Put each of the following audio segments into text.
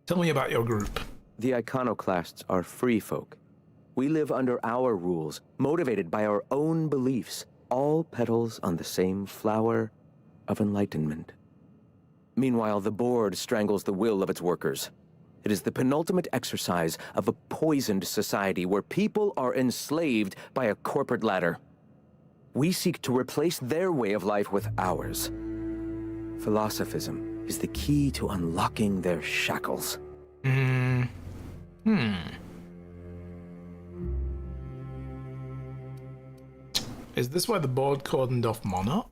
Tell me about your group. The iconoclasts are free folk. We live under our rules, motivated by our own beliefs, all petals on the same flower of enlightenment. Meanwhile, the board strangles the will of its workers. It is the penultimate exercise of a poisoned society where people are enslaved by a corporate ladder. We seek to replace their way of life with ours. Philosophism is the key to unlocking their shackles. Is this why the board cordoned off Monarch?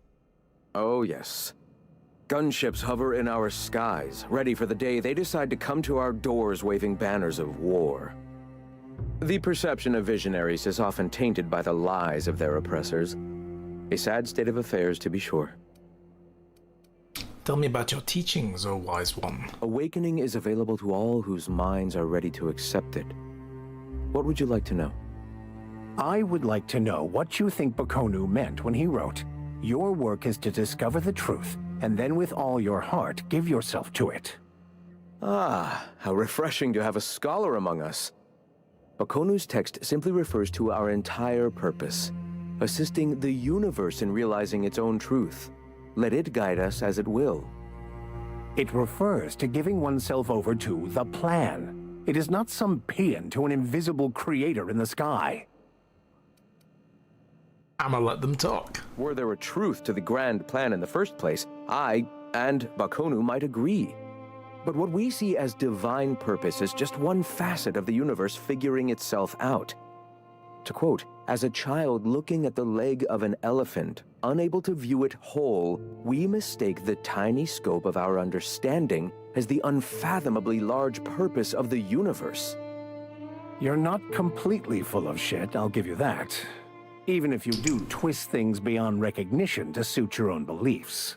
Oh, yes. Gunships hover in our skies, ready for the day they decide to come to our doors waving banners of war. The perception of visionaries is often tainted by the lies of their oppressors. A sad state of affairs, to be sure. Tell me about your teachings, O wise one. Awakening is available to all whose minds are ready to accept it. What would you like to know? I would like to know what you think Bakonu meant when he wrote, "Your work is to discover the truth, and then with all your heart give yourself to it." Ah, how refreshing to have a scholar among us. Bakonu's text simply refers to our entire purpose, assisting the universe in realizing its own truth. Let it guide us as it will. It refers to giving oneself over to the plan. It is not some paean to an invisible creator in the sky. I'ma let them talk. Were there a truth to the grand plan in the first place, I and Bakonu might agree. But what we see as divine purpose is just one facet of the universe figuring itself out. To quote, "As a child looking at the leg of an elephant, unable to view it whole, we mistake the tiny scope of our understanding as the unfathomably large purpose of the universe." You're not completely full of shit, I'll give you that. Even if you do twist things beyond recognition to suit your own beliefs.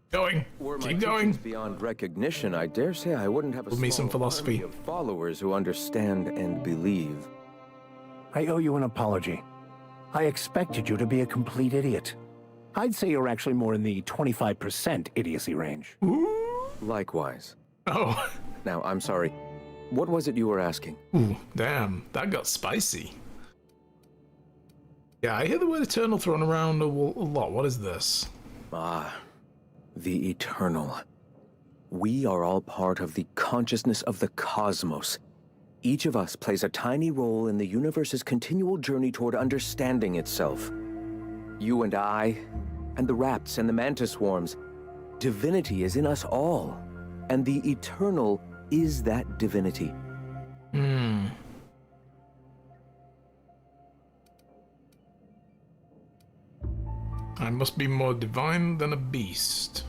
Going. Keep going. Beyond recognition, I dare say I wouldn't have a Give me some small philosophy. army of followers who understand and believe. I owe you an apology. I expected you to be a complete idiot. I'd say you're actually more in the 25% idiocy range. Ooh. Likewise. Oh. Now, I'm sorry. What was it you were asking? Ooh, damn. That got spicy. Yeah, I hear the word eternal thrown around a lot. What is this? Ah, the eternal. We are all part of the consciousness of the cosmos. Each of us plays a tiny role in the universe's continual journey toward understanding itself. You and I, and the rats and the mantis swarms. Divinity is in us all, and the eternal is that divinity. I must be more divine than a beast.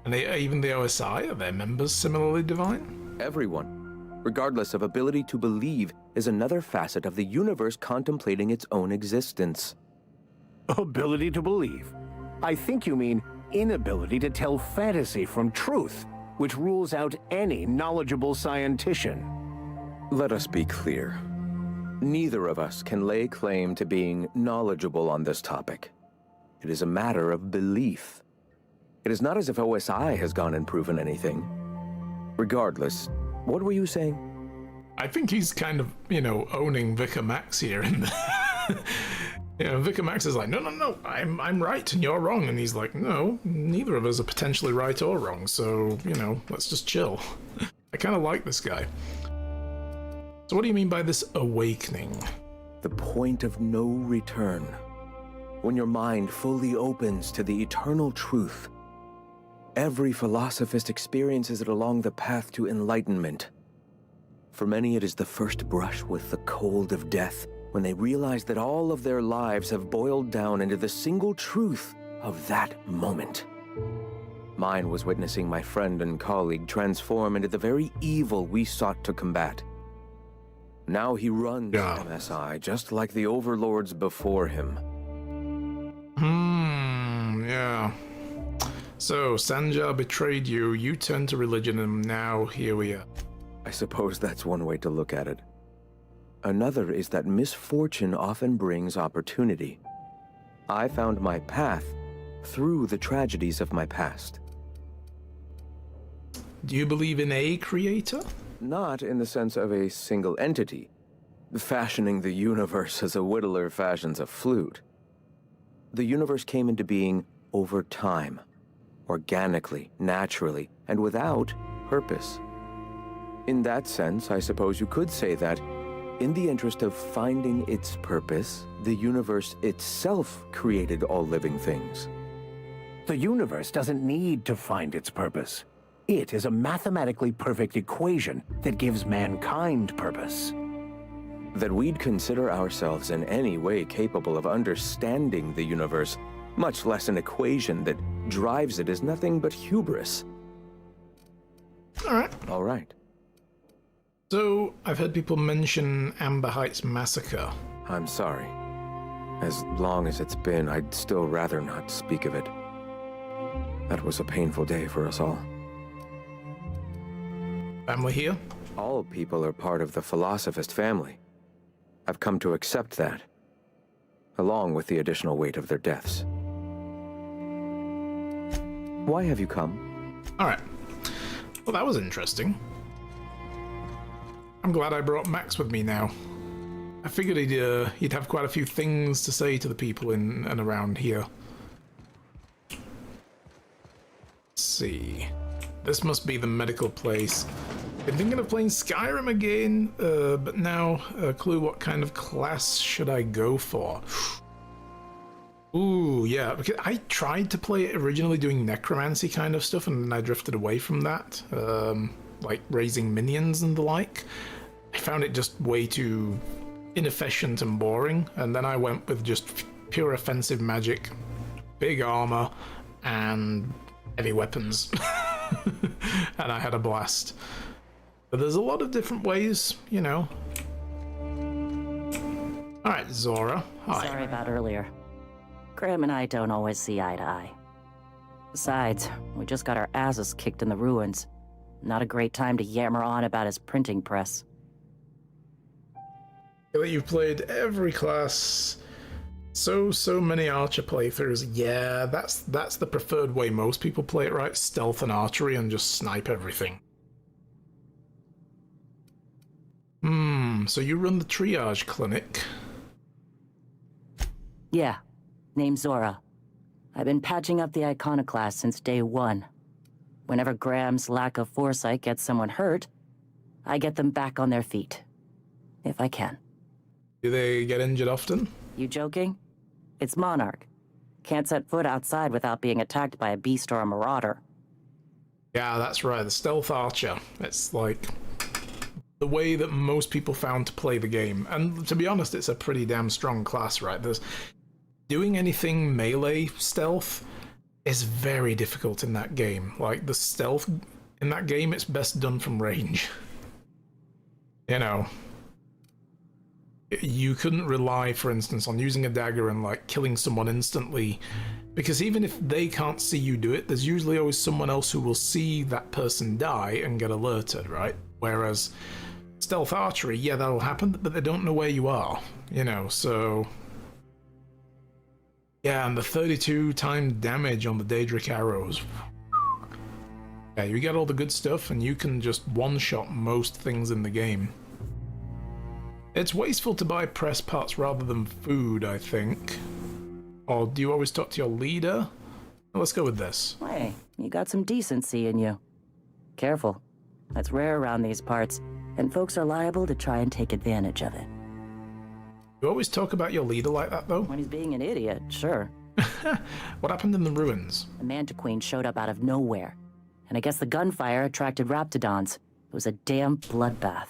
And even the OSI, are their members similarly divine? Everyone, regardless of ability to believe, is another facet of the universe contemplating its own existence. Ability to believe. I think you mean inability to tell fantasy from truth, which rules out any knowledgeable scientician. Let us be clear. Neither of us can lay claim to being knowledgeable on this topic. It is a matter of belief. It is not as if OSI has gone and proven anything. Regardless, what were you saying? I think he's kind of, owning Vicar Max here. And Vicar Max is like, no, I'm right and you're wrong. And he's like, no, neither of us are potentially right or wrong. So, let's just chill. I kind of like this guy. So what do you mean by this awakening? The point of no return. When your mind fully opens to the eternal truth. Every philosophist experiences it along the path to enlightenment. For many, it is the first brush with the cold of death, when they realize that all of their lives have boiled down into the single truth of that moment. Mine was witnessing my friend and colleague transform into the very evil we sought to combat. Now he runs MSI just like the overlords before him. Yeah. So, Sanjar betrayed you, you turned to religion, and now here we are. I suppose that's one way to look at it. Another is that misfortune often brings opportunity. I found my path through the tragedies of my past. Do you believe in a creator? Not in the sense of a single entity, fashioning the universe as a whittler fashions a flute. The universe came into being over time, organically, naturally, and without purpose. In that sense, I suppose you could say that, in the interest of finding its purpose, the universe itself created all living things. The universe doesn't need to find its purpose. It is a mathematically perfect equation that gives mankind purpose. That we'd consider ourselves in any way capable of understanding the universe, much less an equation that drives it, is nothing but hubris. All right. So, I've heard people mention Amber Heights Massacre. I'm sorry. As long as it's been, I'd still rather not speak of it. That was a painful day for us all. Family here? All people are part of the Philosophist family. I've come to accept that, along with the additional weight of their deaths. Why have you come? Alright. Well, that was interesting. I'm glad I brought Max with me now. I figured he'd have quite a few things to say to the people in and around here. Let's see. This must be the medical place. Been thinking of playing Skyrim again, but now a clue what kind of class should I go for? Ooh, yeah, because I tried to play it originally doing necromancy kind of stuff, and then I drifted away from that, like raising minions and the like. I found it just way too inefficient and boring, and then I went with just pure offensive magic, big armor, and heavy weapons. And I had a blast. But there's a lot of different ways, you know. Alright, Zora. Hi. Sorry about earlier. Graham and I don't always see eye to eye. Besides, we just got our asses kicked in the ruins. Not a great time to yammer on about his printing press. You've played every class. So many archer playthroughs. Yeah, that's the preferred way most people play it, right? Stealth and archery and just snipe everything. So you run the triage clinic. Yeah, name's Zora. I've been patching up the iconoclast since day one. Whenever Graham's lack of foresight gets someone hurt, I get them back on their feet. If I can. Do they get injured often? You joking? It's Monarch. Can't set foot outside without being attacked by a beast or a marauder. Yeah, that's right, the stealth archer. It's like the way that most people found to play the game. And to be honest, it's a pretty damn strong class, right? Doing anything melee stealth is very difficult in that game. Like, the stealth in that game, it's best done from range. You know, you couldn't rely, for instance, on using a dagger and, like, killing someone instantly, because even if they can't see you do it, there's usually always someone else who will see that person die and get alerted, right? Whereas stealth archery, yeah, that'll happen, but they don't know where you are, you know, so... Yeah, and the 32 times damage on the Daedric arrows. Yeah, you get all the good stuff, and you can just one-shot most things in the game. It's wasteful to buy press parts rather than food, I think. Or do you always talk to your leader? Well, let's go with this. Hey, you got some decency in you. Careful. That's rare around these parts, and folks are liable to try and take advantage of it. You always talk about your leader like that, though? When he's being an idiot, sure. What happened in the ruins? The Mantiqueen showed up out of nowhere, and I guess the gunfire attracted raptidons. It was a damn bloodbath.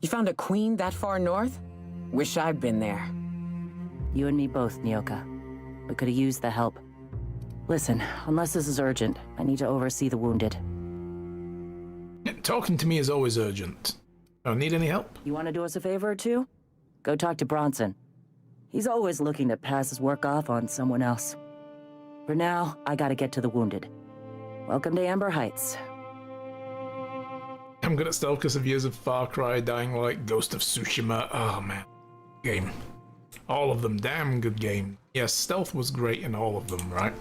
You found a queen that far north? Wish I'd been there. You and me both, Nyoka. We could have used the help. Listen, unless this is urgent, I need to oversee the wounded. Talking to me is always urgent. Don't need any help? You want to do us a favor or two? Go talk to Bronson. He's always looking to pass his work off on someone else. For now, I gotta get to the wounded. Welcome to Amber Heights. I'm good at stealth because of years of Far Cry, Dying Light, Ghost of Tsushima. Oh man, game. All of them, damn good game. Yes, stealth was great in all of them, right?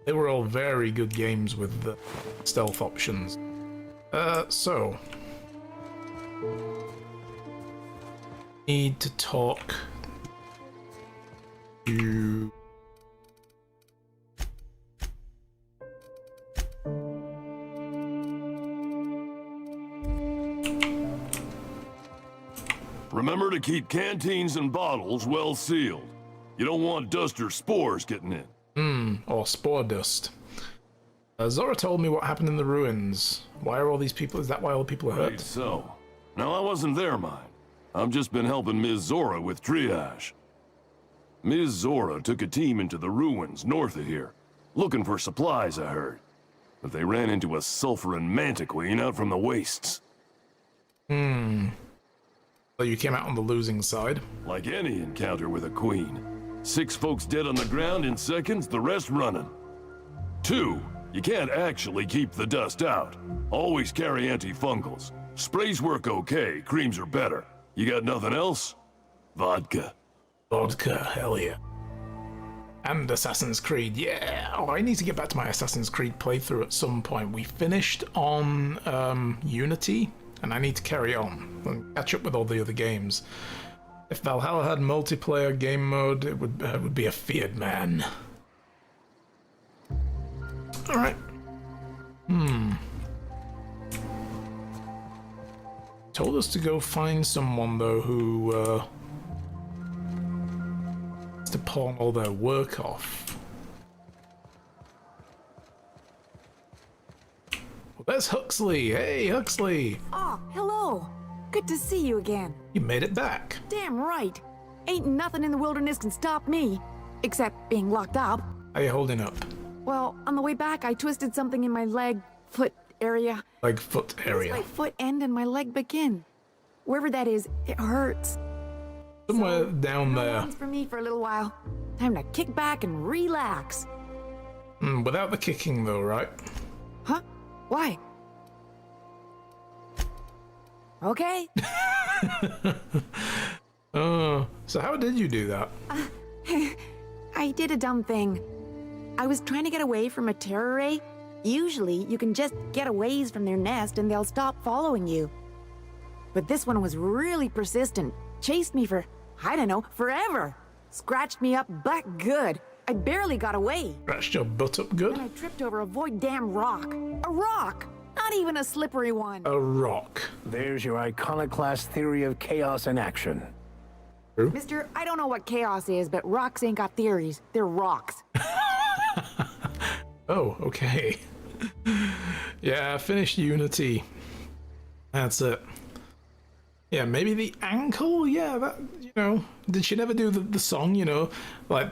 They were all very good games with the stealth options. So... Need to talk to... Remember to keep canteens and bottles well sealed. You don't want dust or spores getting in. Or spore dust. Zora told me what happened in the ruins. Why are all these people... Is that why all the people are hurt? Right, so. No, I wasn't there, mine. I've just been helping Ms. Zora with triage. Ms. Zora took a team into the ruins north of here, looking for supplies, I heard. But they ran into a sulfur and mantiquine out from the wastes. So you came out on the losing side. Like any encounter with a queen. 6 folks dead on the ground in seconds, the rest running. 2, you can't actually keep the dust out. Always carry antifungals. Sprays work okay, creams are better. You got nothing else? Vodka. Vodka, hell yeah. And Assassin's Creed, yeah. Oh, I need to get back to my Assassin's Creed playthrough at some point. We finished on Unity, and I need to carry on and catch up with all the other games. If Valhalla had multiplayer game mode, it would be a feared man. All right. Told us to go find someone though who to pawn all their work off. Well, there's Huxley. Hey, Huxley. Oh, hello. Good to see you again. You made it back. Damn right. Ain't nothing in the wilderness can stop me. Except being locked up. How you holding up? Well, on the way back, I twisted something in my leg, foot area. Like foot Where's area. my foot end and my leg begin? Wherever that is, it hurts. Somewhere down No there. lawns for me for a little while. Time to kick back and relax. Without the kicking though, right? Huh? Why? Okay. So how did you do that? I did a dumb thing. I was trying to get away from a terror ray. Usually, you can just get a ways from their nest and they'll stop following you. But this one was really persistent. Chased me for, I don't know, forever. Scratched me up butt good. I barely got away. Scratched your butt up good? Then I tripped over a void damn rock. A rock! Not even a slippery one. A rock. There's your iconoclast theory of chaos in action. Mister, I don't know what chaos is, but rocks ain't got theories. They're rocks. Oh, okay. Yeah, I finished Unity. That's it. Yeah, maybe the ankle? Yeah, that, you know. Did she never do the song, you know? Like,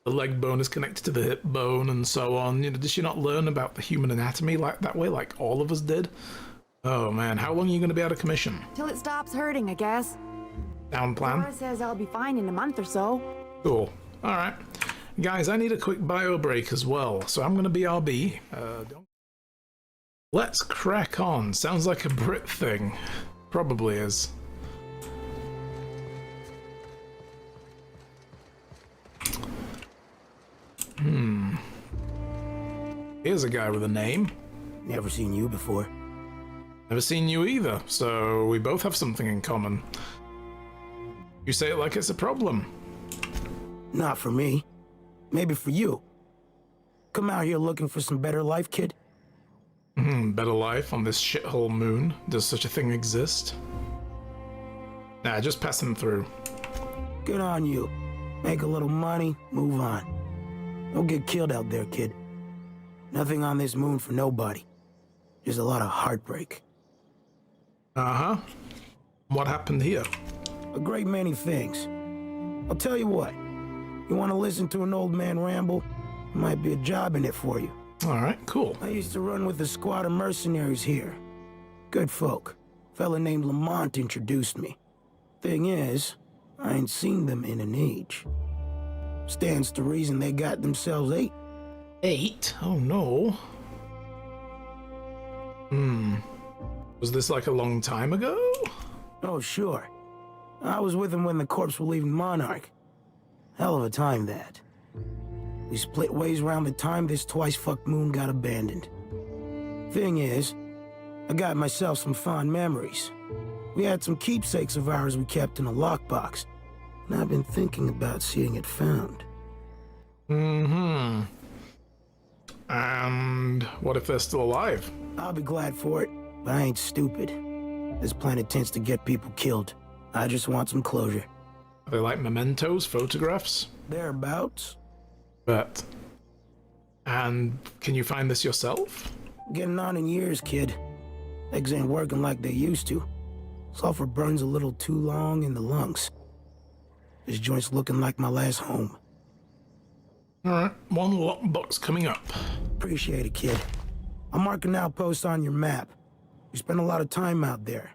the leg bone is connected to the hip bone and so on. You know, did she not learn about the human anatomy like that way, like all of us did? Oh man, how long are you going to be out of commission? Till it stops hurting, I guess. Down plan? Laura says I'll be fine in a month or so. Cool. Alright. Guys, I need a quick bio break as well, so I'm going to BRB. Let's crack on. Sounds like a Brit thing. Probably is. Here's a guy with a name. Never seen you before. Never seen you either, so we both have something in common. You say it like it's a problem. Not for me. Maybe for you. Come out here looking for some better life, kid? Better life on this shithole moon. Does such a thing exist? Nah, just pass him through. Good on you. Make a little money, move on. Don't get killed out there, kid. Nothing on this moon for nobody. Just a lot of heartbreak. Uh-huh. What happened here? A great many things. I'll tell you what. You want to listen to an old man ramble? Might be a job in it for you. Alright, cool. I used to run with a squad of mercenaries here. Good folk. Fella named Lamont introduced me. Thing is, I ain't seen them in an age. Stands to reason they got themselves 8. 8? Oh no. Was this like a long time ago? Oh, sure. I was with them when the corps were leaving Monarch. Hell of a time, that. We split ways around the time this twice-fucked moon got abandoned. Thing is, I got myself some fond memories. We had some keepsakes of ours we kept in a lockbox, and I've been thinking about seeing it found. Mm-hmm. And what if they're still alive? I'll be glad for it, but I ain't stupid. This planet tends to get people killed. I just want some closure. Are they like mementos, photographs? Thereabouts. But... And can you find this yourself? Getting on in years, kid. Eggs ain't working like they used to. Sulfur burns a little too long in the lungs. This joint's looking like my last home. Alright, one lockbox coming up. Appreciate it, kid. I'll mark an outpost on your map. We spent a lot of time out there.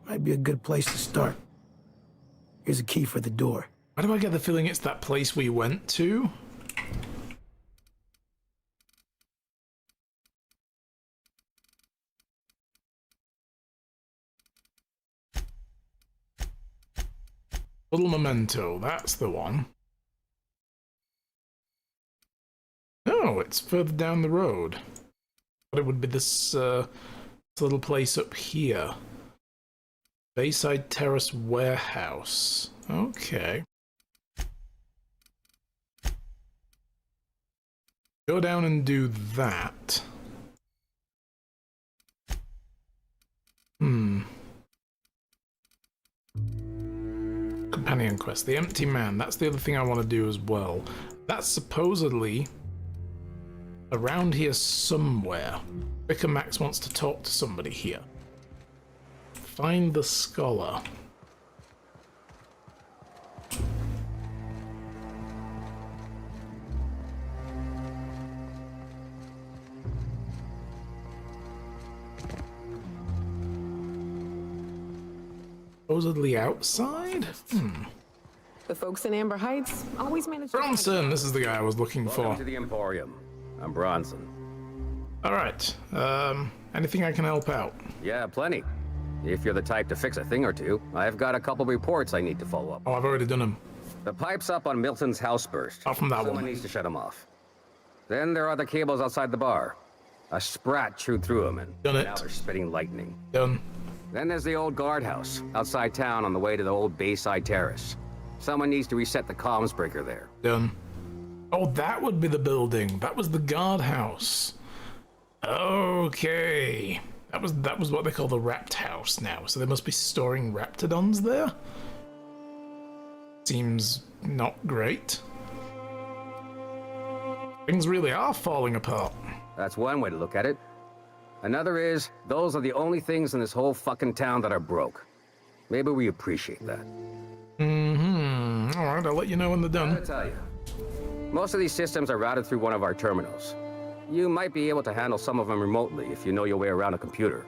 Might be a good place to start. Here's a key for the door. Why do I get the feeling it's that place we went to? Little memento, that's the one. No, it's further down the road. But it would be this little place up here. Bayside Terrace Warehouse. Okay. Go down and do that. Companion quest. The Empty Man. That's the other thing I want to do as well. That's supposedly around here somewhere. Vicar Max wants to talk to somebody here. Find the scholar. Supposedly outside? The folks in Amber Heights always manage to... Bronson, this is the guy I was looking for. Welcome to the Emporium. I'm Bronson. Alright, anything I can help out? Yeah, plenty. If you're the type to fix a thing or two, I've got a couple reports I need to follow up. Oh, I've already done them. The pipes up on Milton's house burst. Off from that Someone one. needs to shut them off. Then there are the cables outside the bar. A sprat chewed through them and Done it. now they're spitting lightning. Done. Then there's the old guardhouse, outside town on the way to the old Bayside Terrace. Someone needs to reset the comms breaker there. Done. Oh, that would be the building. That was the guardhouse. Okay. That was what they call the Rapt House now. So they must be storing Raptidons there? Seems not great. Things really are falling apart. That's one way to look at it. Another is, those are the only things in this whole fucking town that are broke. Maybe we appreciate that. Alright, I'll let you know when they're done. I'll tell you. Most of these systems are routed through one of our terminals. You might be able to handle some of them remotely if you know your way around a computer.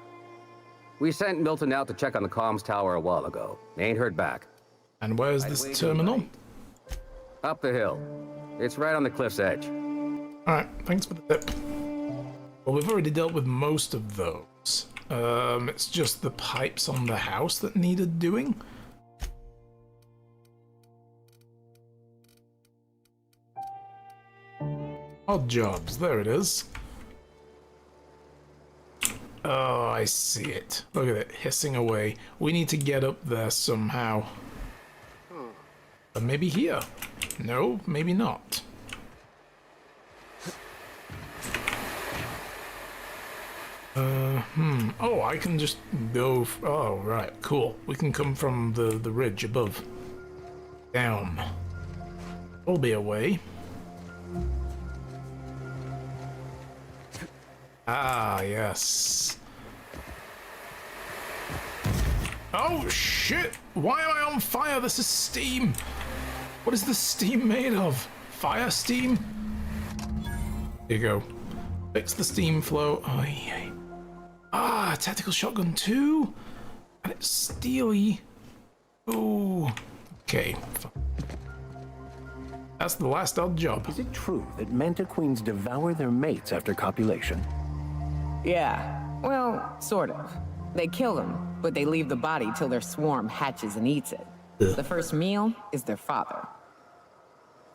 We sent Milton out to check on the comms tower a while ago. Ain't heard back. And where's this terminal? Up the hill. It's right on the cliff's edge. Alright, thanks for the tip. Well, we've already dealt with most of those. It's just the pipes on the house that needed doing. Odd jobs, there it is. Oh, I see it. Look at it, hissing away. We need to get up there somehow. But maybe here. No, maybe not. Oh, I can just go... Oh, right, cool. We can come from the ridge above. Down. There'll be a way. Ah, yes. Oh, shit! Why am I on fire? This is steam! What is this steam made of? Fire steam? Here you go. Fix the steam flow. Oh, yeah. Ah, tactical shotgun 2? And it's steely. Oh, okay. That's the last odd job. Is it true that Manta Queens devour their mates after copulation? Yeah, well, sort of. They kill them, but they leave the body till their swarm hatches and eats it. The first meal is their father.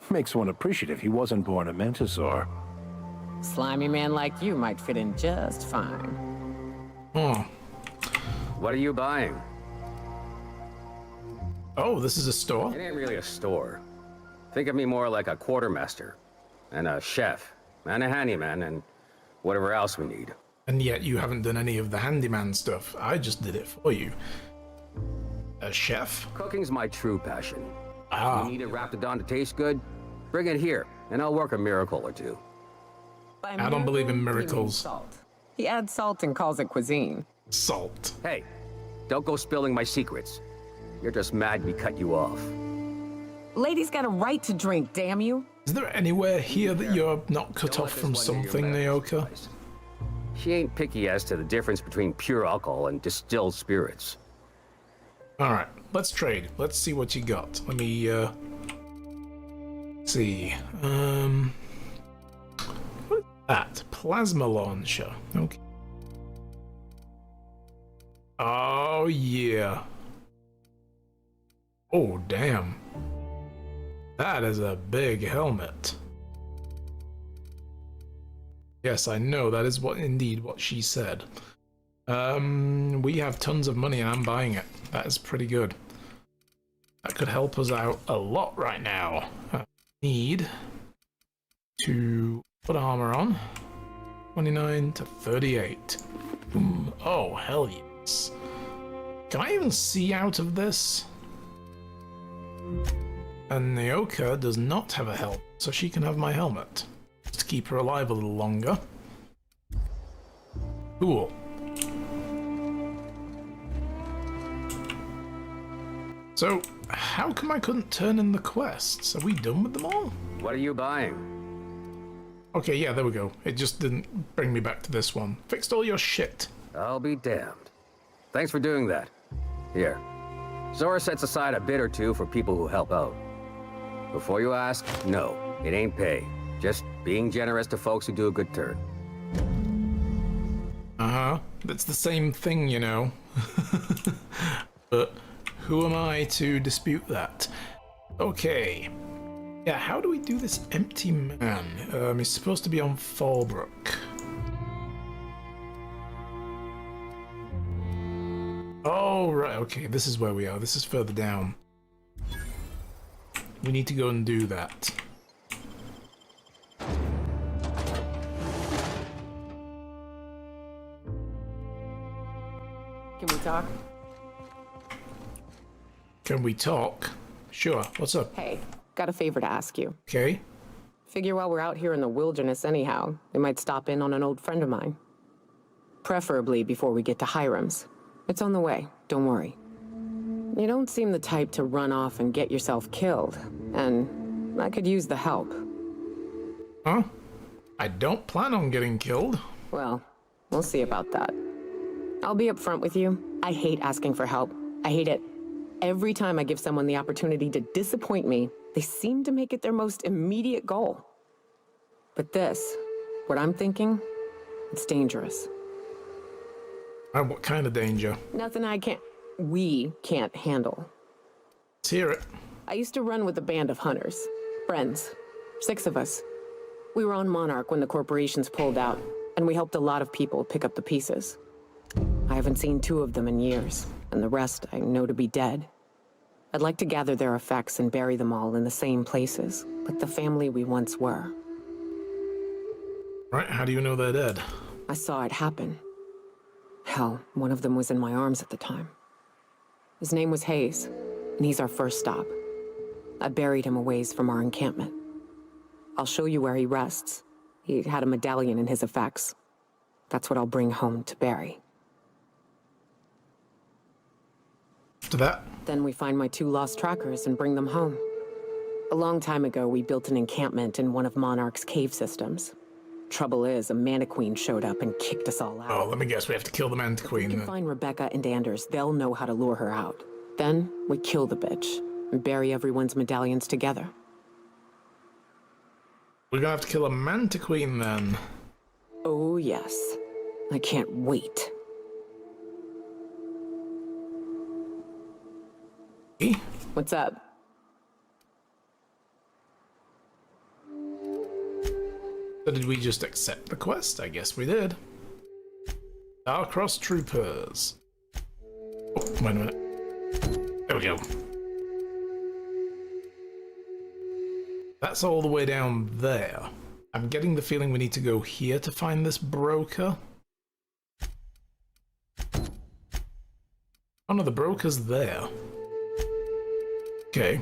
Makes one appreciative he wasn't born a Mantisaur. Slimy man like you might fit in just fine. Oh. What are you buying? Oh, this is a store? It ain't really a store. Think of me more like a quartermaster, and a chef, and a handyman, and whatever else we need. And yet you haven't done any of the handyman stuff. I just did it for you. A chef? Cooking's my true passion. Ah. You need a Raptidon to taste good? Bring it here, and I'll work a miracle or two. By I don't believe in miracle, he means miracles. Salt. He adds salt and calls it cuisine. Salt. Hey, don't go spilling my secrets. You're just mad we cut you off. Ladies got a right to drink, damn you. Is there anywhere here that you're not cut Don't off let from this one something, near your Naoka? mouth. She ain't picky as to the difference between pure alcohol and distilled spirits. Alright, let's trade. Let's see what you got. Let me, see. What is that? Plasma launcher. Okay. Oh, yeah. Oh, damn. That is a big helmet. Yes, I know, that is indeed what she said. We have tons of money and I'm buying it. That is pretty good. That could help us out a lot right now. Need to put armor on. 29 to 38. Boom. Oh, hell yes. Can I even see out of this? And Naoka does not have a helmet, so she can have my helmet. Just to keep her alive a little longer. Cool. So, how come I couldn't turn in the quests? Are we done with them all? What are you buying? Okay, yeah, there we go. It just didn't bring me back to this one. Fixed all your shit. I'll be damned. Thanks for doing that. Here. Zora sets aside a bit or two for people who help out. Before you ask, no, it ain't pay. Just being generous to folks who do a good turn. Uh-huh. That's the same thing, you know. But who am I to dispute that? Okay. Yeah, how do we do this empty man? He's supposed to be on Fallbrook. Oh, right, okay, this is where we are. This is further down. We need to go and do that. Can we talk? Can we talk? Sure, what's up? Hey, got a favor to ask you. Okay. Figure while we're out here in the wilderness anyhow, we might stop in on an old friend of mine. Preferably before we get to Hiram's. It's on the way, don't worry. You don't seem the type to run off and get yourself killed, and I could use the help. Huh? I don't plan on getting killed. Well, we'll see about that. I'll be upfront with you. I hate asking for help. I hate it. Every time I give someone the opportunity to disappoint me, they seem to make it their most immediate goal. But this, what I'm thinking, it's dangerous. What kind of danger? Nothing we can't handle. Let's hear it. I used to run with a band of hunters. Friends. 6 of us. We were on Monarch when the corporations pulled out, and we helped a lot of people pick up the pieces. I haven't seen 2 of them in years, and the rest I know to be dead. I'd like to gather their effects and bury them all in the same places, like the family we once were. Right, how do you know they're dead? I saw it happen. Hell, one of them was in my arms at the time. His name was Hayes, and he's our first stop. I buried him a ways from our encampment. I'll show you where he rests. He had a medallion in his effects. That's what I'll bring home to bury. After that? Then we find my 2 lost trackers and bring them home. A long time ago, we built an encampment in one of Monarch's cave systems. Trouble is, a Mantiqueen showed up and kicked us all out. Oh, let me guess, we have to kill the We Mantiqueen can then. find Rebecca and Anders. They'll know how to lure her out. Then, we kill the bitch and bury everyone's medallions together. We're gonna have to kill a Mantiqueen then. Oh, yes. I can't wait. Eh? What's up? So did we just accept the quest? I guess we did. Starcross Troopers. Oh, wait a minute. There we go. That's all the way down there. I'm getting the feeling we need to go here to find this broker. Oh no, the broker's there. Okay.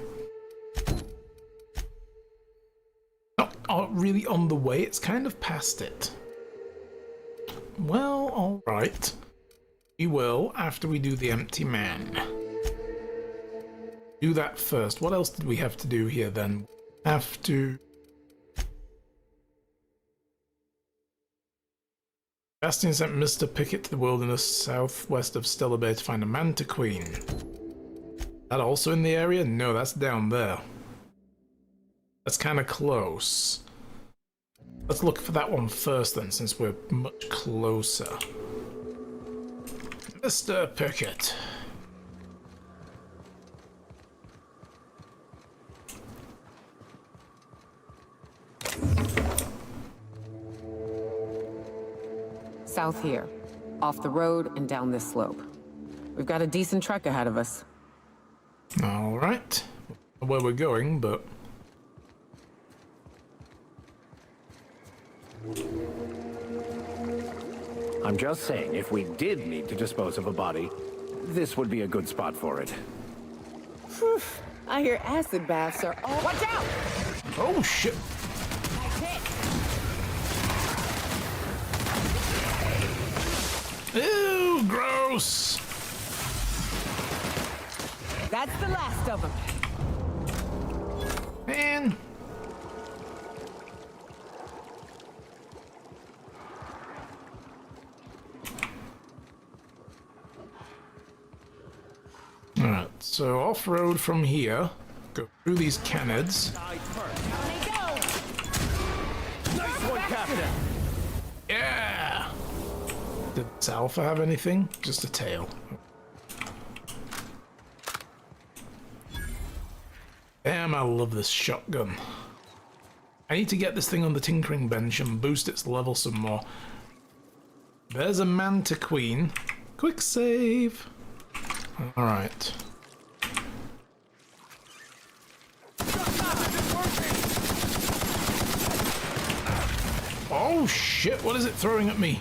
Not really on the way, it's kind of past it. Well, alright. We will after we do the empty man. Do that first. What else did we have to do here then? Have to... Bastian sent Mr. Pickett to the wilderness southwest of Stellar Bay to find a Manta Queen. That also in the area? No, that's down there. That's kind of close. Let's look for that one first then, since we're much closer. Mr. Pickett. South here. Off the road and down this slope. We've got a decent trek ahead of us. Alright. Where we're going, but... I'm just saying, if we did need to dispose of a body, this would be a good spot for it. Whew. I hear acid baths are all... Watch out! Oh, shit. Ew, gross. That's the last of them. Man. Alright, so off-road from here. Go through these canids. Nice one, Captain! Yeah! Did this Alpha have anything? Just a tail. Damn, I love this shotgun. I need to get this thing on the tinkering bench and boost its level some more. There's a Manta Queen. Quick save. Alright. Oh shit, what is it throwing at me?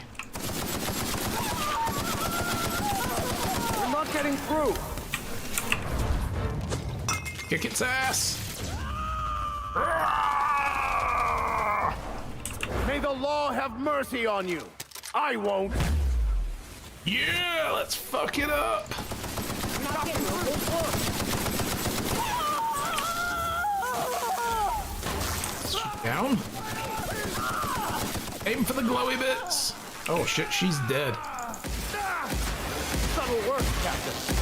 We're not getting through! Kick its ass! May the law have mercy on you! I won't! Yeah, let's fuck it up! Shoot down. Aim for the glowy bits! Oh shit, she's dead. Subtle work, Captain!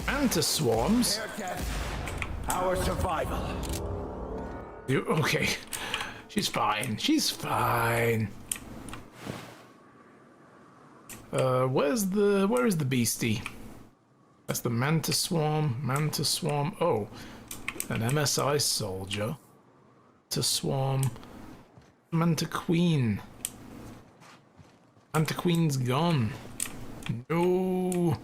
Manta swarms. Our survival. Okay. She's fine. She's fine. Where is the beastie? That's the Manta Swarm. Manta Swarm. Oh. An MSI soldier. Manta Swarm. Manta Queen. Manta Queen's gone. No.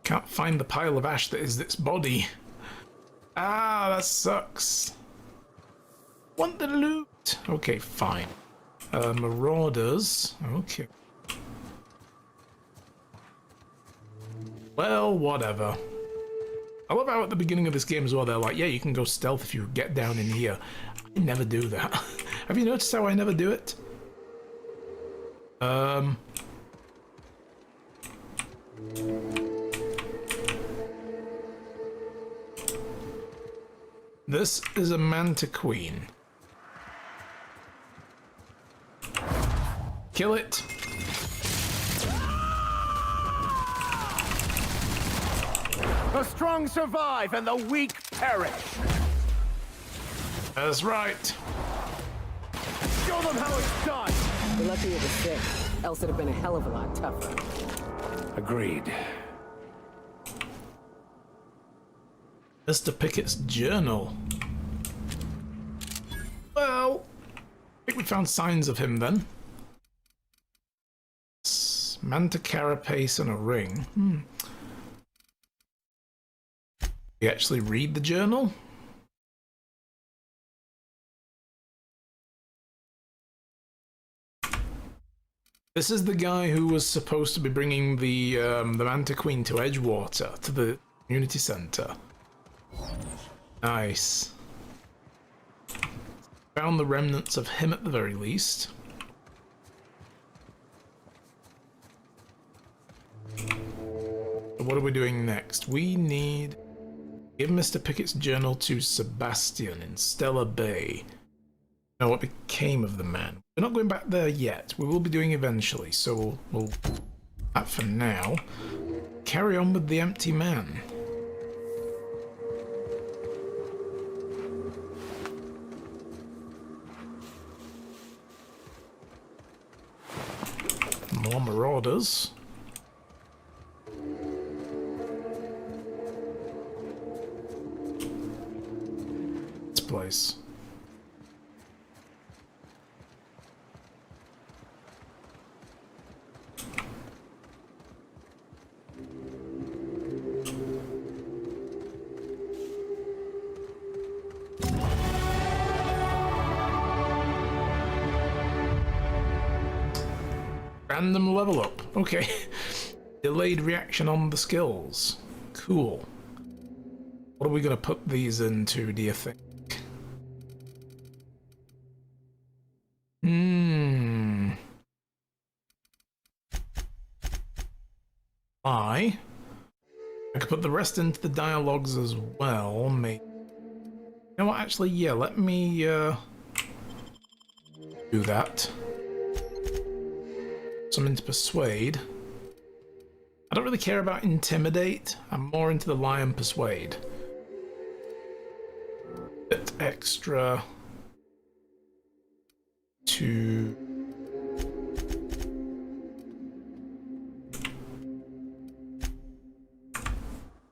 Can't find the pile of ash that is its body. Ah, that sucks. Want the loot? Okay, fine. Marauders. Okay. Well, whatever. I love how at the beginning of this game as well, they're like, yeah, you can go stealth if you get down in here. I never do that. Have you noticed how I never do it? This is a Manta Queen. Kill it. The strong survive and the weak perish. That's right. Show them how it's done. We're lucky it was sick, else it'd have been a hell of a lot tougher. Agreed. Mr. Pickett's journal. Well, I think we found signs of him then. Manta carapace and a ring. We actually read the journal? This is the guy who was supposed to be bringing the Manta Queen to Edgewater, to the community center. Nice. Found the remnants of him at the very least. So what are we doing next? We need... Give Mr. Pickett's journal to Sebastian in Stella Bay. Know what became of the man. We're not going back there yet. We will be doing eventually, so we'll that for now. Carry on with the empty man. More marauders. This place. Random level up. Okay. Delayed reaction on the skills. Cool. What are we going to put these into, do you think? I could put the rest into the dialogues as well, maybe. You know what, actually, yeah, let me do that. Something to persuade. I don't really care about intimidate. I'm more into the lie and persuade. Bit extra to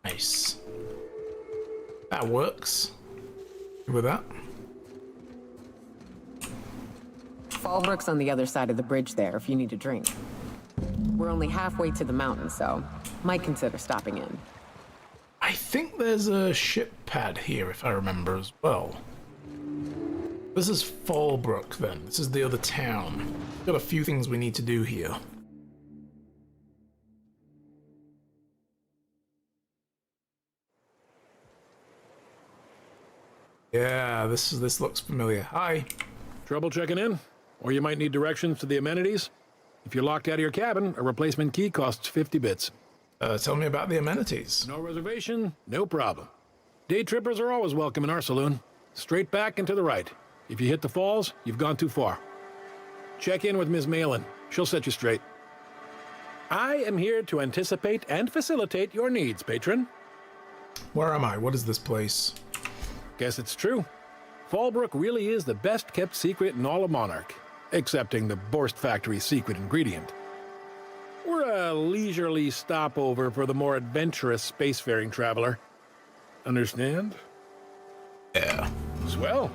nice. That works. Good with that. Fallbrook's on the other side of the bridge there if you need a drink. We're only halfway to the mountain, so might consider stopping in. I think there's a ship pad here, if I remember as well. This is Fallbrook, then. This is the other town. Got a few things we need to do here. Yeah, this looks familiar. Hi. Trouble checking in? Or you might need directions to the amenities? If you're locked out of your cabin, a replacement key costs 50 bits. Tell me about the amenities. No reservation, no problem. Day trippers are always welcome in our saloon. Straight back and to the right. If you hit the falls, you've gone too far. Check in with Ms. Malin. She'll set you straight. I am here to anticipate and facilitate your needs, patron. Where am I? What is this place? Guess it's true. Fallbrook really is the best-kept secret in all of Monarch, excepting the Borst Factory's secret ingredient. We're a leisurely stopover for the more adventurous spacefaring traveler. Understand? Yeah. Swell.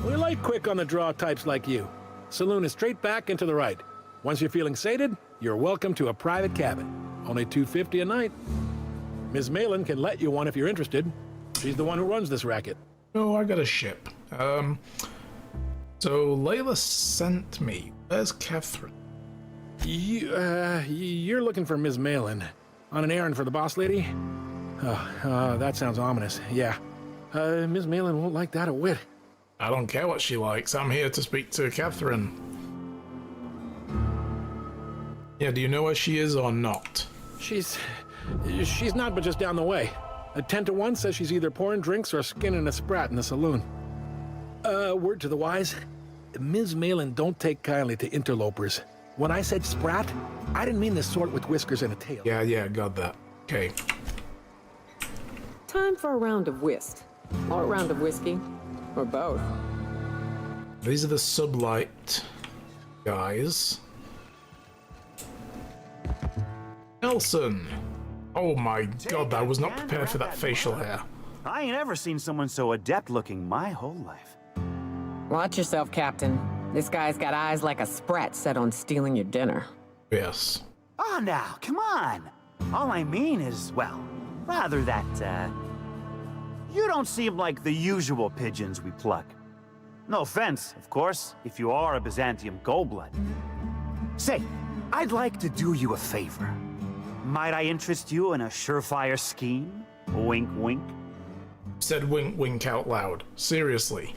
We like quick-on-the-draw types like you. Saloon is straight back and to the right. Once you're feeling sated, you're welcome to a private cabin. Only $250 a night. Ms. Malin can let you one if you're interested. She's the one who runs this racket. Oh, I got a ship. So Layla sent me. Where's Catherine? You're looking for Ms. Malin. On an errand for the boss lady? That sounds ominous. Yeah. Ms. Malin won't like that a whit. I don't care what she likes. I'm here to speak to Catherine. Yeah, do you know where she is or not? She's not but just down the way. A 10-to-1 says she's either pouring drinks or skinning a sprat in the saloon. Word to the wise, Ms. Malin don't take kindly to interlopers. When I said sprat, I didn't mean the sort with whiskers and a tail. Yeah, got that. Okay. Time for a round of whist. Or a round of whiskey. Or both. These are the sublight guys. Nelson. Oh my god, I was not prepared for that facial hair. I ain't ever seen someone so adept looking my whole life. Watch yourself, Captain. This guy's got eyes like a sprat set on stealing your dinner. Yes. Oh, now, come on. All I mean is, well, rather that, you don't seem like the usual pigeons we pluck. No offense, of course, if you are a Byzantium goldblood. Say, I'd like to do you a favor. Might I interest you in a surefire scheme? Wink, wink. Said wink, wink out loud. Seriously.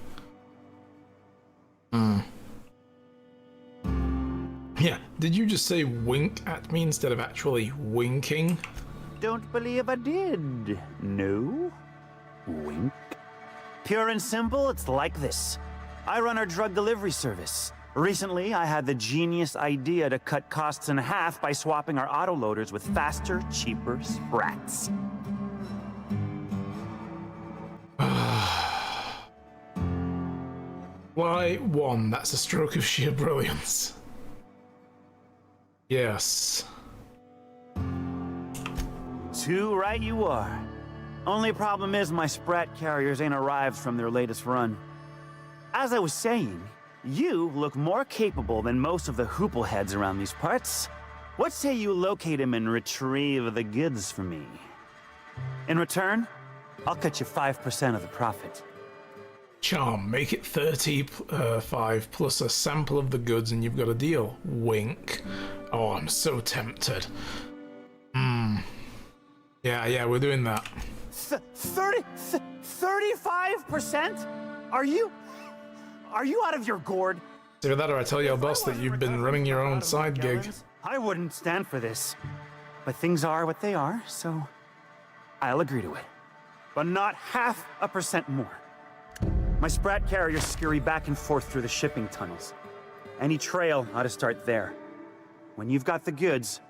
Yeah, did you just say wink at me instead of actually winking? Don't believe I did. No? Wink. Pure and simple, it's like this. I run our drug delivery service. Recently, I had the genius idea to cut costs in half by swapping our autoloaders with faster, cheaper sprats. Why, one, that's a stroke of sheer brilliance. Yes. Too right you are. Only problem is my sprat carriers ain't arrived from their latest run. As I was saying, you look more capable than most of the hoople heads around these parts. What say you locate him and retrieve the goods for me? In return, I'll cut you 5% of the profit. Charm, make it 35 plus a sample of the goods and you've got a deal. Wink. Oh, I'm so tempted. Yeah, we're doing that. 35%? Are you out of your gourd? Either that or I tell your boss that you've been running your own side gig. I wouldn't stand for this. But things are what they are, so I'll agree to it. But not 0.5% more. My sprat carriers scurry back and forth through the shipping tunnels. Any trail ought to start there. When you've got the goods,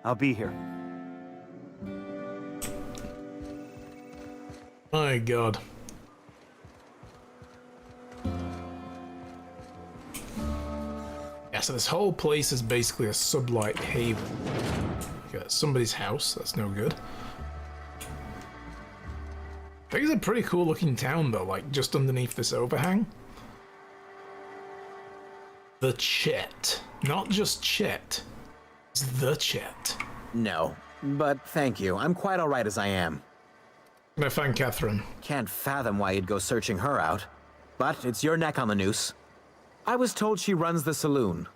I'll be here. My god. Yeah, so this whole place is basically a sublight haven. Okay, that's somebody's house, that's no good. I think it's a pretty cool looking town though, like just underneath this overhang. The Chet. Not just Chet. It's the Chet. No, but thank you. I'm quite alright as I am. Can I find Catherine? Can't fathom why you'd go searching her out. But it's your neck on the noose. I was told she runs the saloon.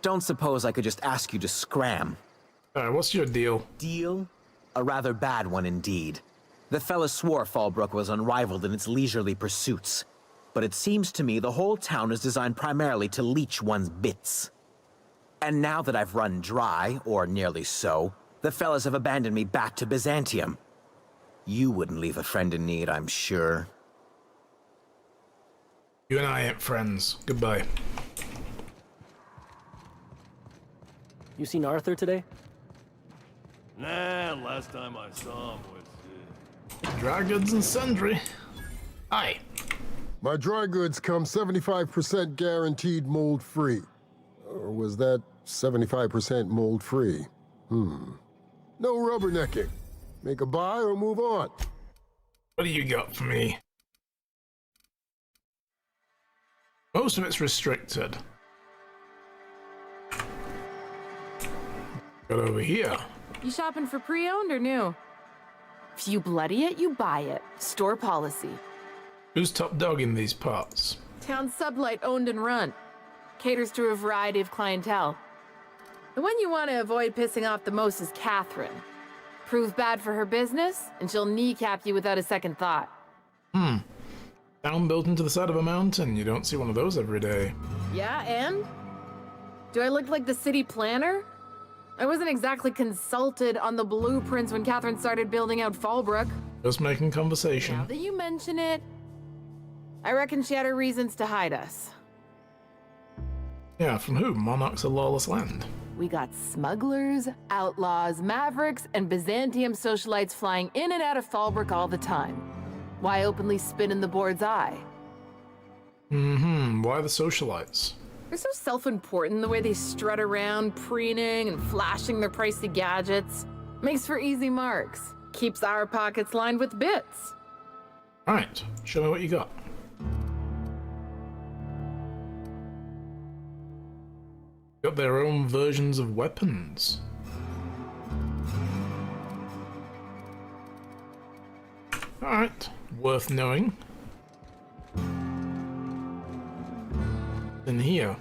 Don't suppose I could just ask you to scram. What's your deal? Deal? A rather bad one indeed. The fella swore Fallbrook was unrivaled in its leisurely pursuits. But it seems to me the whole town is designed primarily to leech one's bits. And now that I've run dry, or nearly so, the fellas have abandoned me back to Byzantium. You wouldn't leave a friend in need, I'm sure. You and I ain't friends. Goodbye. You seen Arthur today? Nah, last time I saw him was... Dry goods and sundry. Hi. My dry goods come 75% guaranteed mold-free. Or was that 75% mold-free? No rubbernecking. Make a buy or move on. What do you got for me? Most of it's restricted. Got over here. You shopping for pre-owned or new? If you bloody it, you buy it. Store policy. Who's top dog in these parts? Town sublight owned and run. Caters to a variety of clientele. The one you want to avoid pissing off the most is Catherine. Prove bad for her business, and she'll kneecap you without a second thought. Town built into the side of a mountain. You don't see one of those every day. Yeah, and? Do I look like the city planner? I wasn't exactly consulted on the blueprints when Catherine started building out Fallbrook. Just making conversation. Now that you mention it, I reckon she had her reasons to hide us. Yeah, from who? Monarchs of lawless land. We got smugglers, outlaws, mavericks, and Byzantium socialites flying in and out of Fallbrook all the time. Why openly spin in the board's eye? Why the socialites? They're so self-important, the way they strut around, preening and flashing their pricey gadgets. Makes for easy marks. Keeps our pockets lined with bits. Alright, show me what you got. Got their own versions of weapons. Alright, worth knowing. In here.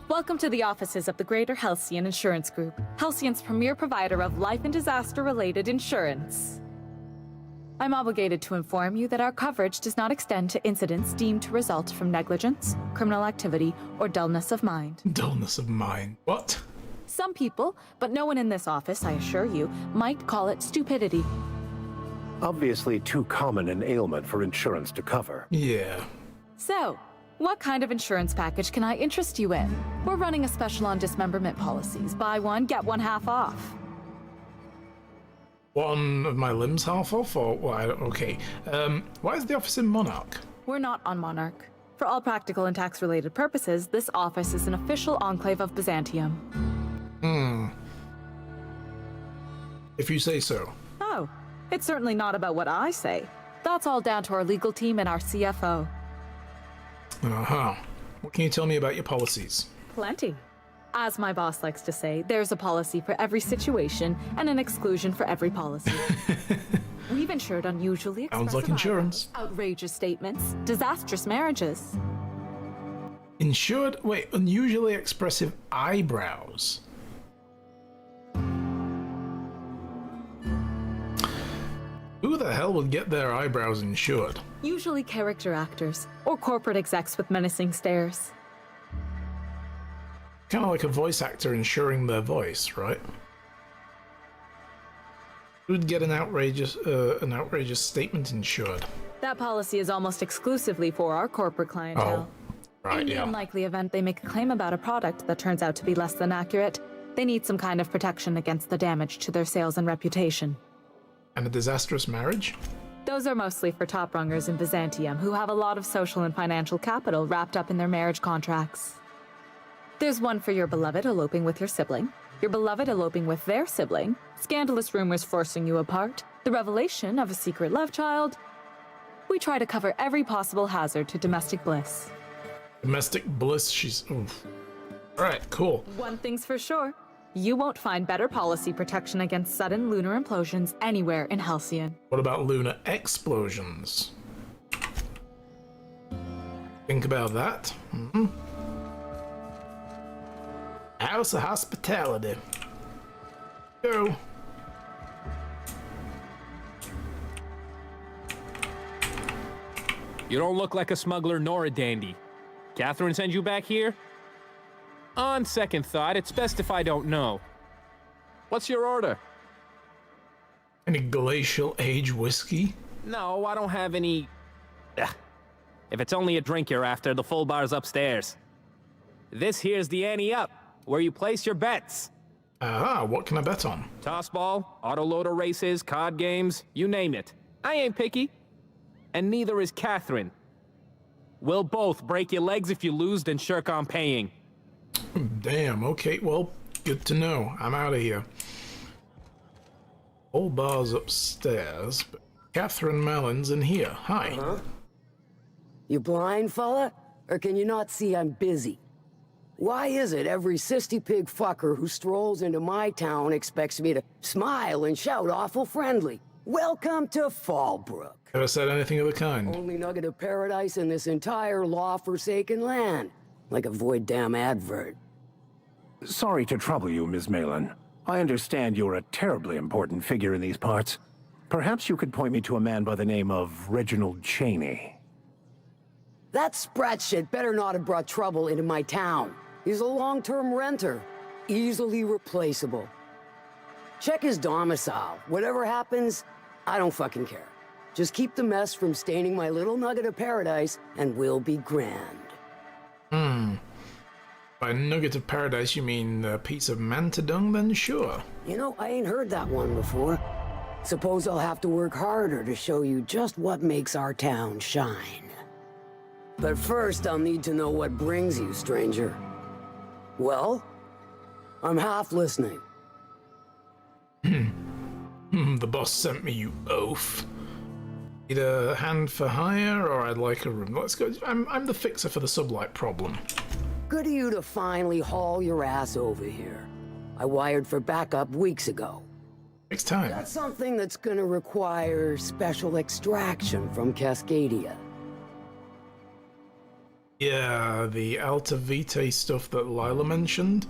Welcome to the offices of the Greater Halcyon Insurance Group, Halcyon's premier provider of life and disaster-related insurance. I'm obligated to inform you that our coverage does not extend to incidents deemed to result from negligence, criminal activity, or dullness of mind. Dullness of mind. What? Some people, but no one in this office, I assure you, might call it stupidity. Obviously too common an ailment for insurance to cover. Yeah. So, what kind of insurance package can I interest you in? We're running a special on dismemberment policies. Buy one, get one half off. One of my limbs half off, or why? Okay. Why is the office in Monarch? We're not on Monarch. For all practical and tax-related purposes, this office is an official enclave of Byzantium. If you say so. Oh, it's certainly not about what I say. That's all down to our legal team and our CFO. Uh-huh. What can you tell me about your policies? Plenty. As my boss likes to say, there's a policy for every situation and an exclusion for every policy. We've insured unusually expressive Sounds like insurance. outrageous statements, disastrous marriages. Insured? Wait, unusually expressive eyebrows. Who the hell would get their eyebrows insured? Usually character actors, or corporate execs with menacing stares. Kind of like a voice actor insuring their voice, right? Who'd get an outrageous statement insured? That policy is almost exclusively for our corporate clientele. Right, In the yeah. unlikely event they make a claim about a product that turns out to be less than accurate, they need some kind of protection against the damage to their sales and reputation. And a disastrous marriage? Those are mostly for top rungers in Byzantium who have a lot of social and financial capital wrapped up in their marriage contracts. There's one for your beloved eloping with your sibling, your beloved eloping with their sibling, scandalous rumors forcing you apart, the revelation of a secret love child. We try to cover every possible hazard to domestic bliss. Domestic bliss, she's... Oof. Alright, cool. One thing's for sure. You won't find better policy protection against sudden lunar implosions anywhere in Halcyon. What about lunar explosions? Think about that. House of Hospitality. Go. You don't look like a smuggler nor a dandy. Catherine sent you back here? On second thought, it's best if I don't know. What's your order? Any glacial age whiskey? No, I don't have any... Ugh. If it's only a drink you're after, the full bar's upstairs. This here's the ante up, where you place your bets. Ah, what can I bet on? Tossball, autoloader races, card games, you name it. I ain't picky. And neither is Catherine. We'll both break your legs if you lose, then shirk on paying. Damn, okay, well, good to know. I'm out of here. Whole bar's upstairs, but Catherine Mellon's in here. Hi. You blind, fella? Or can you not see I'm busy? Why is it every sissy pig fucker who strolls into my town expects me to smile and shout awful friendly? Welcome to Fallbrook. Never said anything of the kind. Only nugget of paradise in this entire law-forsaken land. Like a void damn advert. Sorry to trouble you, Ms. Malin. I understand you're a terribly important figure in these parts. Perhaps you could point me to a man by the name of Reginald Cheney. That sprat shit better not have brought trouble into my town. He's a long-term renter. Easily replaceable. Check his domicile. Whatever happens, I don't fucking care. Just keep the mess from staining my little nugget of paradise, and we'll be grand. By nugget of paradise, you mean a piece of manta dung? Then sure. You know, I ain't heard that one before. Suppose I'll have to work harder to show you just what makes our town shine. But first, I'll need to know what brings you, stranger. Well? I'm half listening. The boss sent me, you oaf. Need a hand for hire, or I'd like a room. Let's go. I'm the fixer for the sublight problem. Good of you to finally haul your ass over here. I wired for backup weeks ago. Takes time. That's something that's gonna require special extraction from Cascadia. Yeah, the Alta Vitae stuff that Lila mentioned.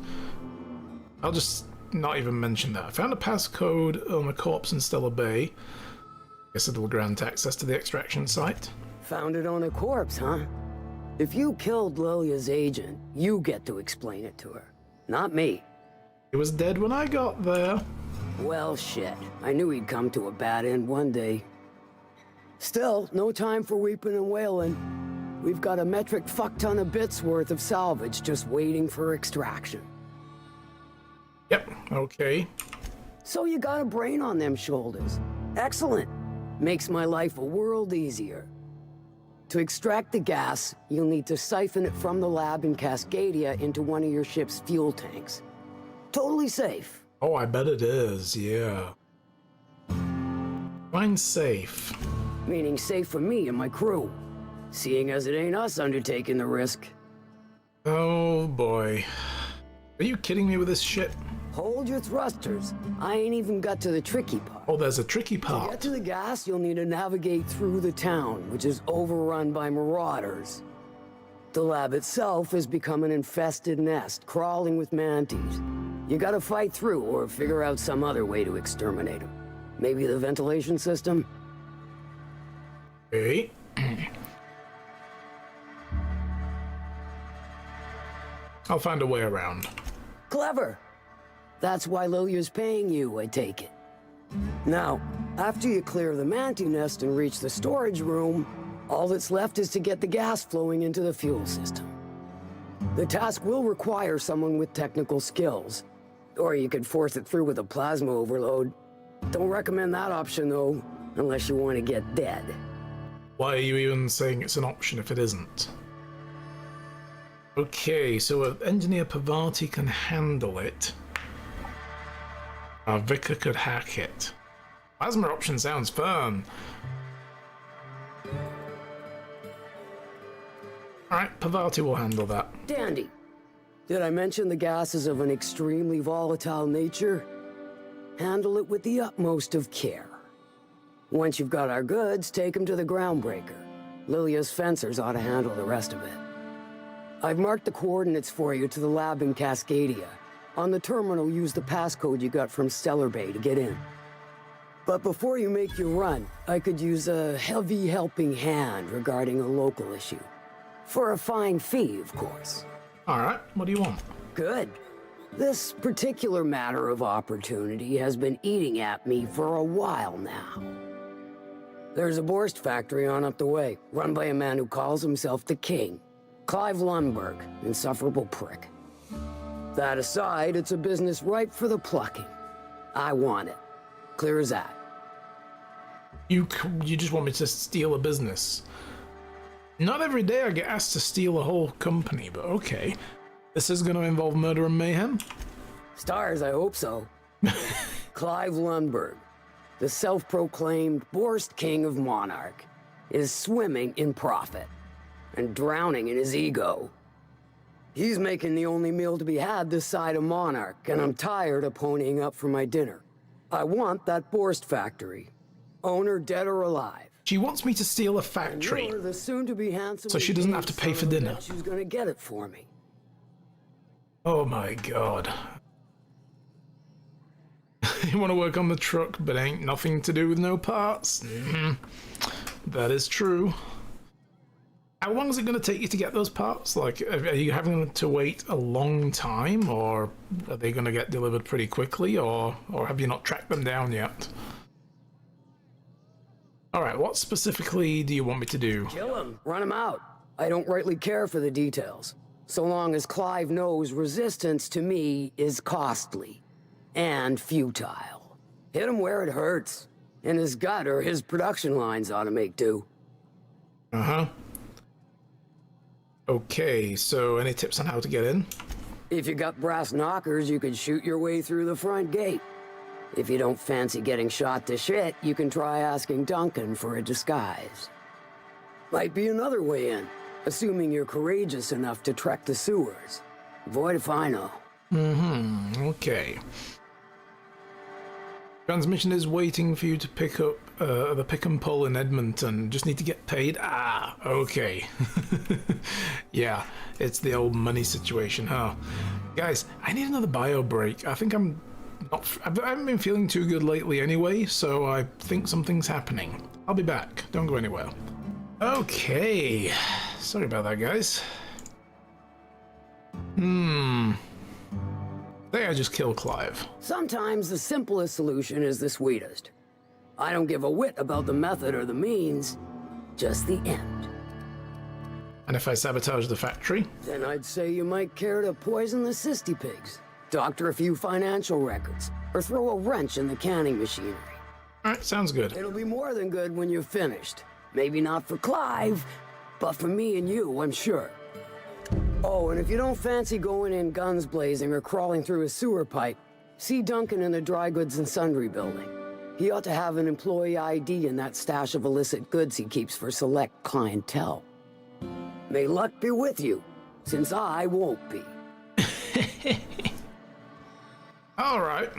I'll just not even mention that. I found a passcode on a corpse in Stellar Bay. Guess it'll grant access to the extraction site. Found it on a corpse, huh? If you killed Lilia's agent, you get to explain it to her. Not me. He was dead when I got there. Well, shit. I knew he'd come to a bad end one day. Still, no time for weeping and wailing. We've got a metric fuck-ton of bits worth of salvage just waiting for extraction. Yep, okay. So you got a brain on them shoulders. Excellent. Makes my life a world easier. To extract the gas, you'll need to siphon it from the lab in Cascadia into one of your ship's fuel tanks. Totally safe. Oh, I bet it is, yeah. Mine's safe. Meaning safe for me and my crew. Seeing as it ain't us undertaking the risk. Oh boy. Are you kidding me with this shit? Hold your thrusters. I ain't even got to the tricky part. Oh, there's a tricky part. To get to the gas, you'll need to navigate through the town, which is overrun by marauders. The lab itself has become an infested nest, crawling with mantis. You gotta fight through or figure out some other way to exterminate them. Maybe the ventilation system? Okay. I'll find a way around. Clever. That's why Lilia's paying you, I take it. Now, after you clear the mantis nest and reach the storage room, all that's left is to get the gas flowing into the fuel system. The task will require someone with technical skills, or you could force it through with a plasma overload. Don't recommend that option, though, unless you want to get dead. Why are you even saying it's an option if it isn't? Okay, so Engineer Pavati can handle it. Vika could hack it. Plasma option sounds fun. Alright, Pavati will handle that. Dandy. Did I mention the gas is of an extremely volatile nature? Handle it with the utmost of care. Once you've got our goods, take them to the groundbreaker. Lilia's fencers ought to handle the rest of it. I've marked the coordinates for you to the lab in Cascadia. On the terminal, use the passcode you got from Stellar Bay to get in. But before you make your run, I could use a heavy helping hand regarding a local issue. For a fine fee, of course. Alright, what do you want? Good. This particular matter of opportunity has been eating at me for a while now. There's a Borst factory on up the way, run by a man who calls himself the King. Clive Lundberg, insufferable prick. That aside, it's a business ripe for the plucking. I want it. Clear as that. You just want me to steal a business? Not every day I get asked to steal a whole company, but okay. This is going to involve murder and mayhem? Stars, I hope so. Clive Lundberg, the self-proclaimed Borst King of Monarch, is swimming in profit and drowning in his ego. He's making the only meal to be had this side of Monarch, and I'm tired of ponying up for my dinner. I want that Borst factory. Owner dead or alive. She wants me to steal a factory. And you're the soon-to-be handsome so she doesn't have to pay for dinner. She's gonna get it for me. Oh my god. You want to work on the truck, but ain't nothing to do with no parts? That is true. How long is it going to take you to get those parts? Like, are you having to wait a long time, or are they going to get delivered pretty quickly, or have you not tracked them down yet? Alright, what specifically do you want me to do? Kill him. Run him out. I don't rightly care for the details. So long as Clive knows resistance to me is costly and futile. Hit him where it hurts. In his gut, or his production lines ought to make do. Uh-huh. Okay, so any tips on how to get in? If you got brass knockers, you can shoot your way through the front gate. If you don't fancy getting shot to shit, you can try asking Duncan for a disguise. Might be another way in, assuming you're courageous enough to trek the sewers. Void if I know. Okay. Transmission is waiting for you to pick up the pick and pull in Edmonton. Just need to get paid. Ah, okay. Yeah, it's the old money situation, huh? Guys, I need another bio break. I think I haven't been feeling too good lately anyway, so I think something's happening. I'll be back. Don't go anywhere. Okay. Sorry about that, guys. Think I just kill Clive. Sometimes the simplest solution is the sweetest. I don't give a whit about the method or the means, just the end. And if I sabotage the factory? Then I'd say you might care to poison the cysty pigs, doctor a few financial records, or throw a wrench in the canning machinery. Alright, sounds good. It'll be more than good when you're finished. Maybe not for Clive, but for me and you, I'm sure. Oh, and if you don't fancy going in guns blazing or crawling through a sewer pipe, see Duncan in the dry goods and sundry building. He ought to have an employee ID in that stash of illicit goods he keeps for select clientele. May luck be with you, since I won't be. Alright.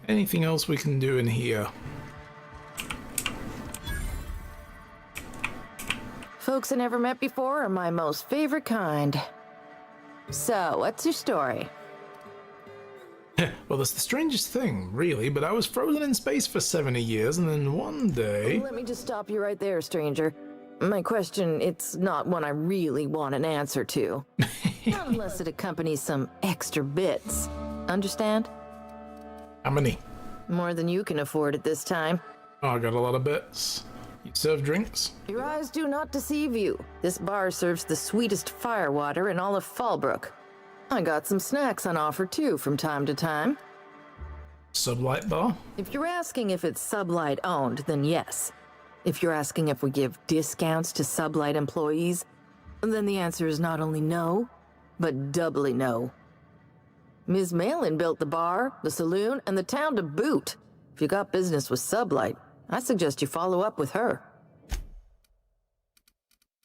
Anything else we can do in here? Folks I never met before are my most favorite kind. So, what's your story? Well, that's the strangest thing, really, but I was frozen in space for 70 years, and then one day... Let me just stop you right there, stranger. My question, it's not one I really want an answer to. Not unless it accompanies some extra bits. Understand? How many? More than you can afford at this time. Oh, I got a lot of bits. You serve drinks? Your eyes do not deceive you. This bar serves the sweetest firewater in all of Fallbrook. I got some snacks on offer too from time to time. Sublight bar? If you're asking if it's Sublight owned, then yes. If you're asking if we give discounts to Sublight employees, then the answer is not only no, but doubly no. Ms. Malin built the bar, the saloon, and the town to boot. If you got business with Sublight, I suggest you follow up with her.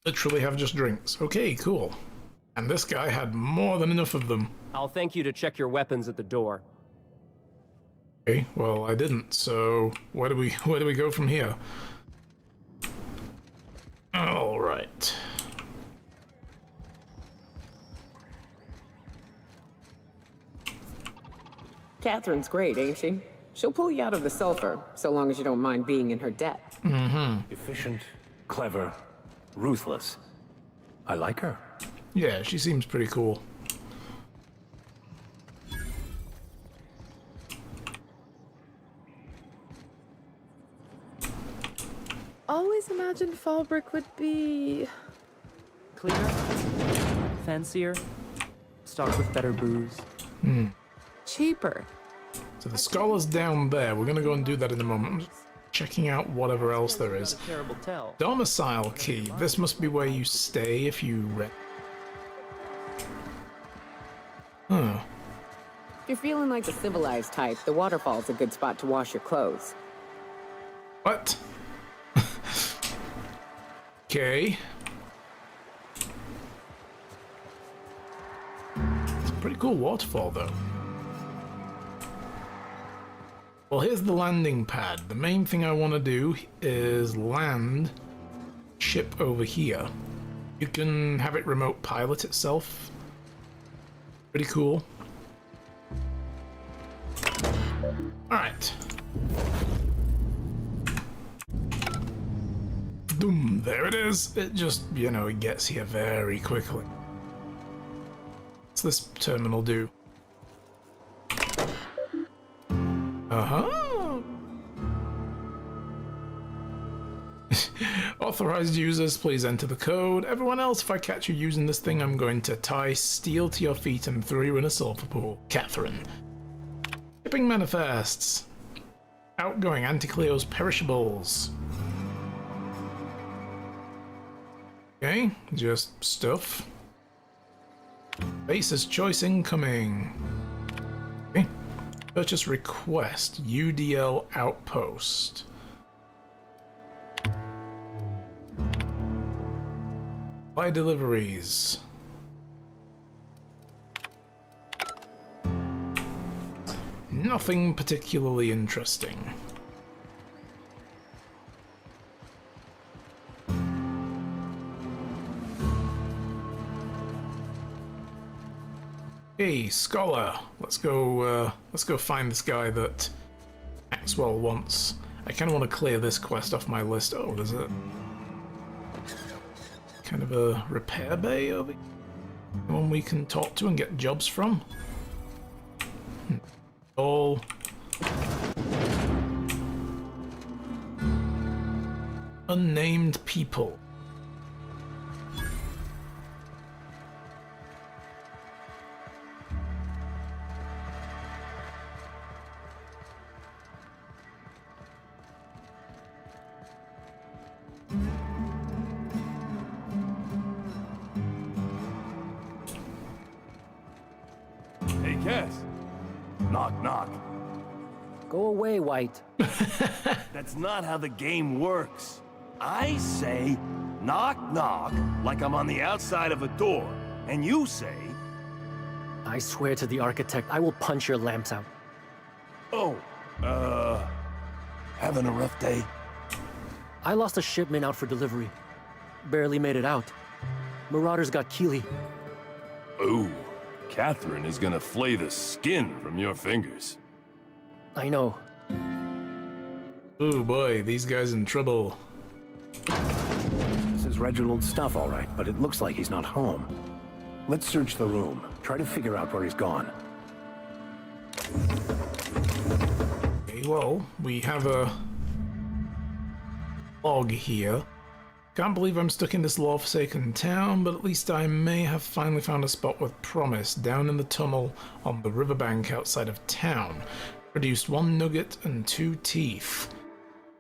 Literally have just drinks. Okay, cool. And this guy had more than enough of them. I'll thank you to check your weapons at the door. Okay, well, I didn't, so where do we go from here? All right. Catherine's great, ain't she? She'll pull you out of the sulfur, so long as you don't mind being in her debt. Efficient, clever, ruthless. I like her. Yeah, she seems pretty cool. Always imagined Fallbrook would be... cleaner, fancier, stocked with better booze. cheaper. So the scholar's down there. We're gonna go and do that in a moment. I'm just checking out whatever else there is. Domicile key. This must be where you stay if you rent. Huh. If you're feeling like the civilized type, the waterfall's a good spot to wash your clothes. What? Okay. It's a pretty cool waterfall, though. Well, here's the landing pad. The main thing I want to do is land ship over here. You can have it remote pilot itself. Pretty cool. Alright. Boom, there it is. It just, you know, it gets here very quickly. What's this terminal do? Uh-huh. Authorized users, please enter the code. Everyone else, if I catch you using this thing, I'm going to tie steel to your feet and throw you in a sulfur pool. Catherine. Shipping manifests. Outgoing Anti-Cleo's perishables. Okay, just stuff. Basis choice incoming. Okay. Purchase request, UDL outpost. Buy deliveries. Nothing particularly interesting. Hey, Scholar. Let's go find this guy that Maxwell wants. I kind of want to clear this quest off my list. Oh, there's a kind of a repair bay over here. One we can talk to and get jobs from. All unnamed people. Hey, Cass. Knock, knock. Go away, White. That's not how the game works. I say, knock, knock, like I'm on the outside of a door. And you say... I swear to the architect, I will punch your lamps out. Oh, having a rough day? I lost a shipment out for delivery. Barely made it out. Marauders got Keely. Ooh, Catherine is gonna flay the skin from your fingers. I know. Oh boy, these guys in trouble. This is Reginald's stuff, all right, but it looks like he's not home. Let's search the room. Try to figure out where he's gone. Okay, well, we have a log here. Can't believe I'm stuck in this law-forsaken town, but at least I may have finally found a spot with promise down in the tunnel on the riverbank outside of town. Produced 1 nugget and 2 teeth.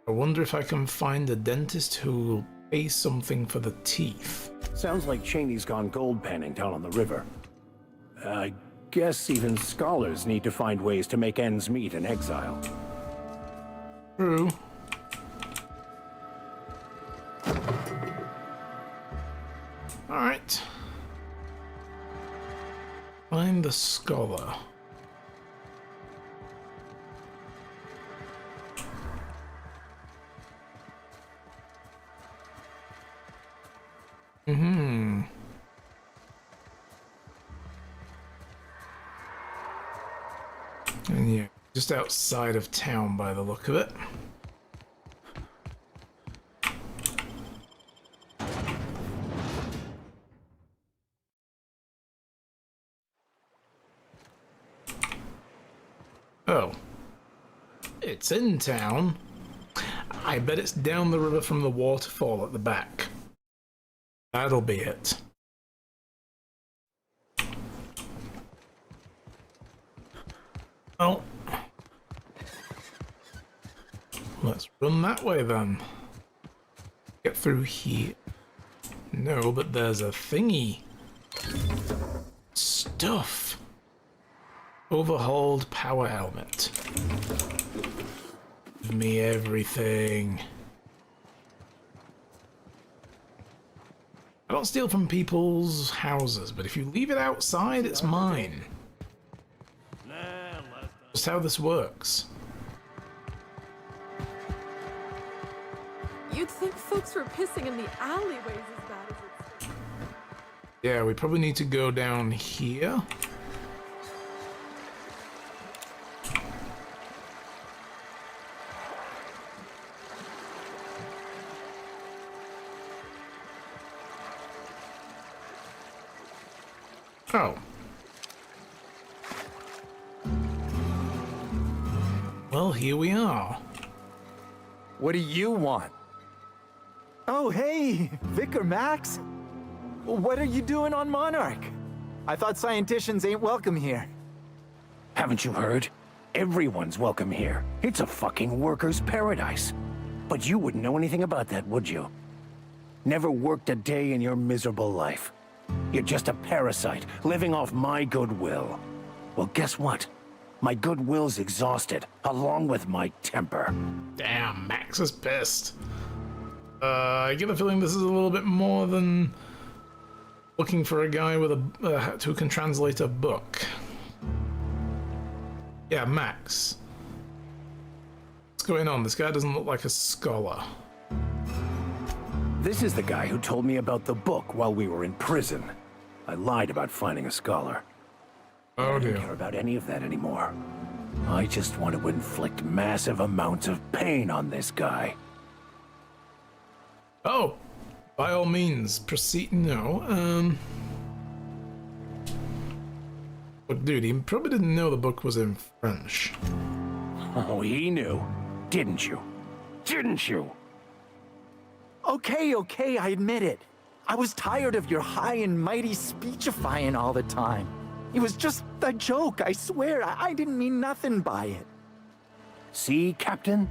I wonder if I can find a dentist who will pay something for the teeth. Sounds like Cheney's gone gold panning down on the river. I guess even scholars need to find ways to make ends meet in exile. True. Alright. Find the scholar. Mm-hmm. And yeah, just outside of town by the look of it. Oh. It's in town. I bet it's down the river from the waterfall at the back. That'll be it. Oh. Let's run that way then. Get through here. No, but there's a thingy. Stuff. Overhauled power helmet. Give me everything. I don't steal from people's houses, but if you leave it outside, it's mine. Just how this works. You'd think folks were pissing in the alleyways as bad as it's... Yeah, we probably need to go down here. Oh. Well, here we are. What do you want? Oh, hey, Vicar Max. What are you doing on Monarch? I thought scienticians ain't welcome here. Haven't you heard? Everyone's welcome here. It's a fucking worker's paradise. But you wouldn't know anything about that, would you? Never worked a day in your miserable life. You're just a parasite, living off my goodwill. Well, guess what? My goodwill's exhausted, along with my temper. Damn, Max is pissed. I get the feeling this is a little bit more than looking for a guy with a who can translate a book. Yeah, Max. What's going on? This guy doesn't look like a scholar. This is the guy who told me about the book while we were in prison. I lied about finding a scholar. Oh, I dear. don't care about any of that anymore. I just want to inflict massive amounts of pain on this guy. Oh, by all means, proceed. No, but dude, he probably didn't know the book was in French. Oh, he knew. Didn't you? Didn't you? Okay, I admit it. I was tired of your high and mighty speechifying all the time. It was just a joke, I swear. I didn't mean nothing by it. See, Captain?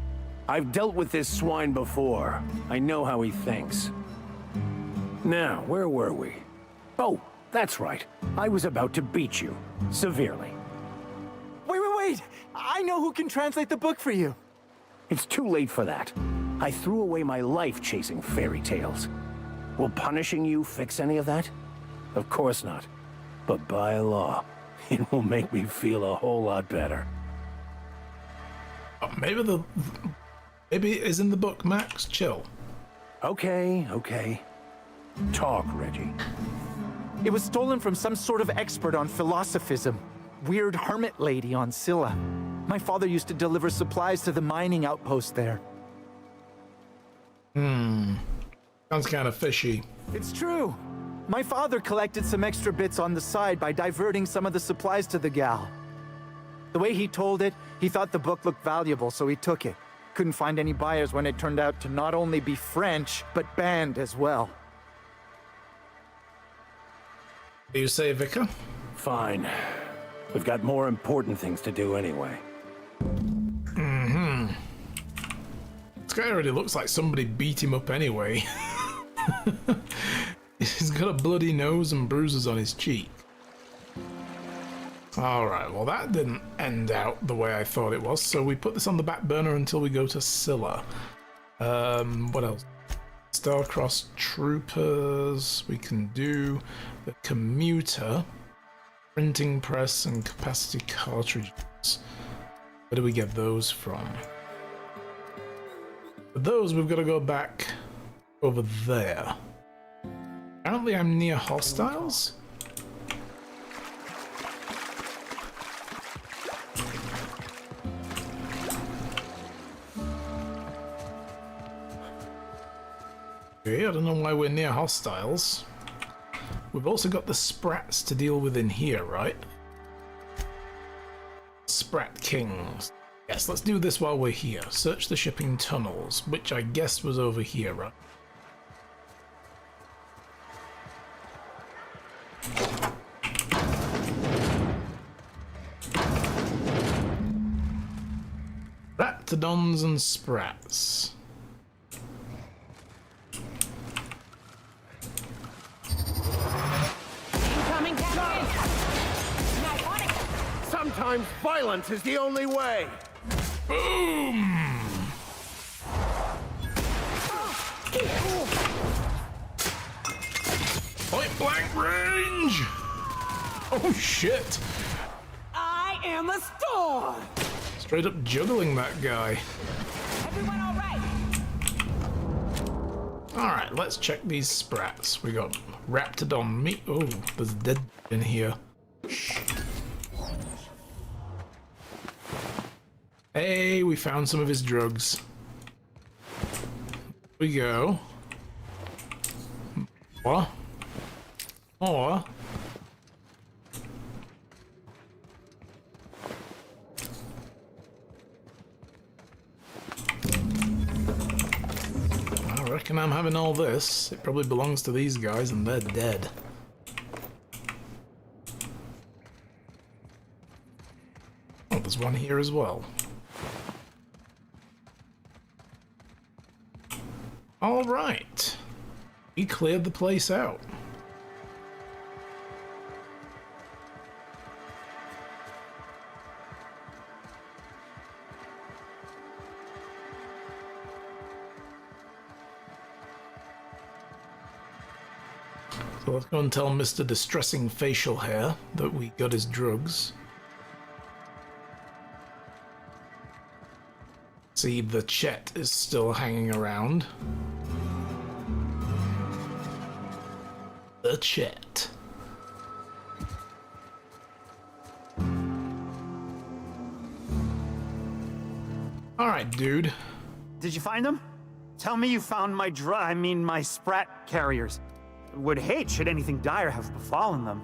I've dealt with this swine before. I know how he thinks. Now, where were we? Oh, that's right. I was about to beat you. Severely. Wait! I know who can translate the book for you. It's too late for that. I threw away my life chasing fairy tales. Will punishing you fix any of that? Of course not. But by law, it will make me feel a whole lot better. Maybe it is in the book, Max. Chill. Okay. Talk, Reggie. It was stolen from some sort of expert on philosophism. Weird hermit lady on Scylla. My father used to deliver supplies to the mining outpost there. Sounds kind of fishy. It's true. My father collected some extra bits on the side by diverting some of the supplies to the gal. The way he told it, he thought the book looked valuable, so he took it. Couldn't find any buyers when it turned out to not only be French, but banned as well. Do you say, Vicar? Fine. We've got more important things to do anyway. This guy already looks like somebody beat him up anyway. He's got a bloody nose and bruises on his cheek. Alright, well that didn't end out the way I thought it was, so we put this on the back burner until we go to Scylla. What else? Star-crossed troopers, we can do the commuter, printing press and capacity cartridges. Where do we get those from? For those, we've got to go back over there. Apparently I'm near hostiles? Okay, I don't know why we're near hostiles. We've also got the Sprats to deal with in here, right? Sprat Kings. Yes, let's do this while we're here. Search the shipping tunnels, which I guess was over here, right? Raptidons and Sprats. Incoming, Captain! Sometimes violence is the only way. Boom! Point blank range! Oh shit! I am a storm! Straight up juggling that guy. Everyone all right? Alright, let's check these sprats. We got Raptidon meat. Oh, there's dead in here. Hey, we found some of his drugs. Here we go. What? More. I reckon I'm having all this. It probably belongs to these guys and they're dead. Oh, there's one here as well. All right. We cleared the place out. So let's go and tell Mr. Distressing Facial Hair that we got his drugs. See, the Chet is still hanging around. The Chet. Alright, dude. Did you find them? Tell me you found my sprat carriers. Would hate should anything dire have befallen them.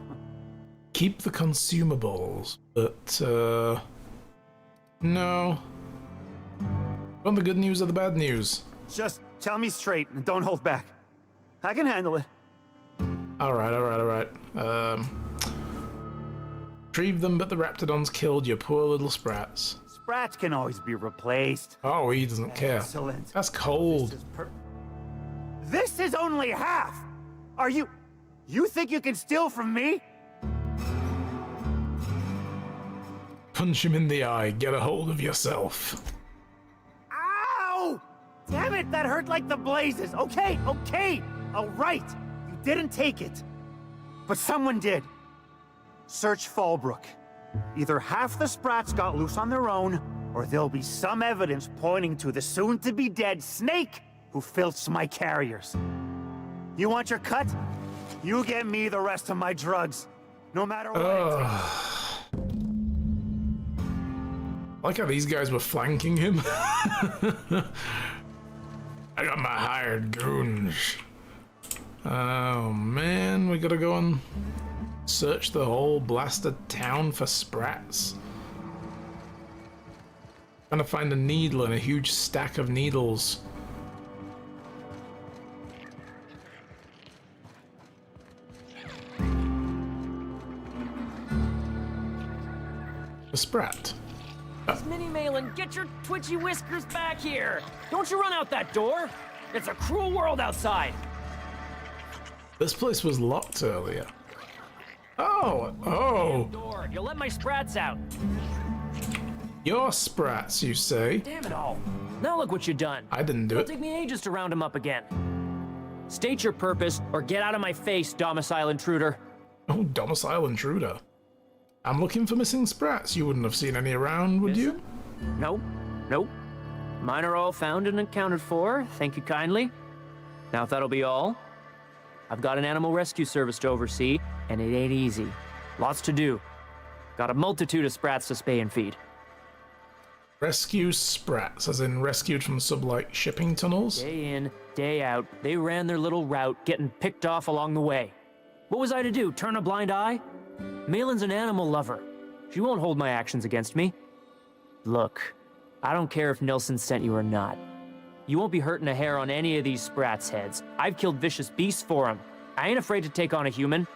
Keep the consumables, but, no. Want the good news or the bad news? Just tell me straight and don't hold back. I can handle it. Alright. Retrieve them, but the Raptidons killed your poor little sprats. Sprats can always be replaced. Oh, he doesn't care. Excellent. That's cold. This is only half! Are you think you can steal from me? Punch him in the eye. Get a hold of yourself. Ow! Damn it, that hurt like the blazes. Okay. All right. You didn't take it. But someone did. Search Fallbrook. Either half the sprats got loose on their own, or there'll be some evidence pointing to the soon-to-be-dead snake who filched my carriers. You want your cut? You get me the rest of my drugs. No matter what it takes. I like how these guys were flanking him. I got my hired goons. Oh man, we gotta go and search the whole blasted town for sprats. Trying to find a needle and a huge stack of needles. A sprat. Minnie Malin, get your twitchy whiskers back here! Don't you run out that door! It's a cruel world outside! This place was locked earlier. Oh! Door. You'll let my sprats out! Your sprats, you say? Damn it all! Now look what you done! I didn't do It'll it. take me ages to round him up again. State your purpose, or get out of my face, domicile intruder. Oh, domicile intruder. I'm looking for missing sprats. You wouldn't have seen any around, would you? Nope. Mine are all found and accounted for, thank you kindly. Now if that'll be all, I've got an animal rescue service to oversee, and it ain't easy. Lots to do. Got a multitude of sprats to spay and feed. Rescue sprats, as in rescued from sublight shipping tunnels? Day in, day out, they ran their little route, getting picked off along the way. What was I to do, turn a blind eye? Malin's an animal lover. She won't hold my actions against me. Look, I don't care if Nelson sent you or not. You won't be hurting a hair on any of these sprats' heads. I've killed vicious beasts for them. I ain't afraid to take on a human.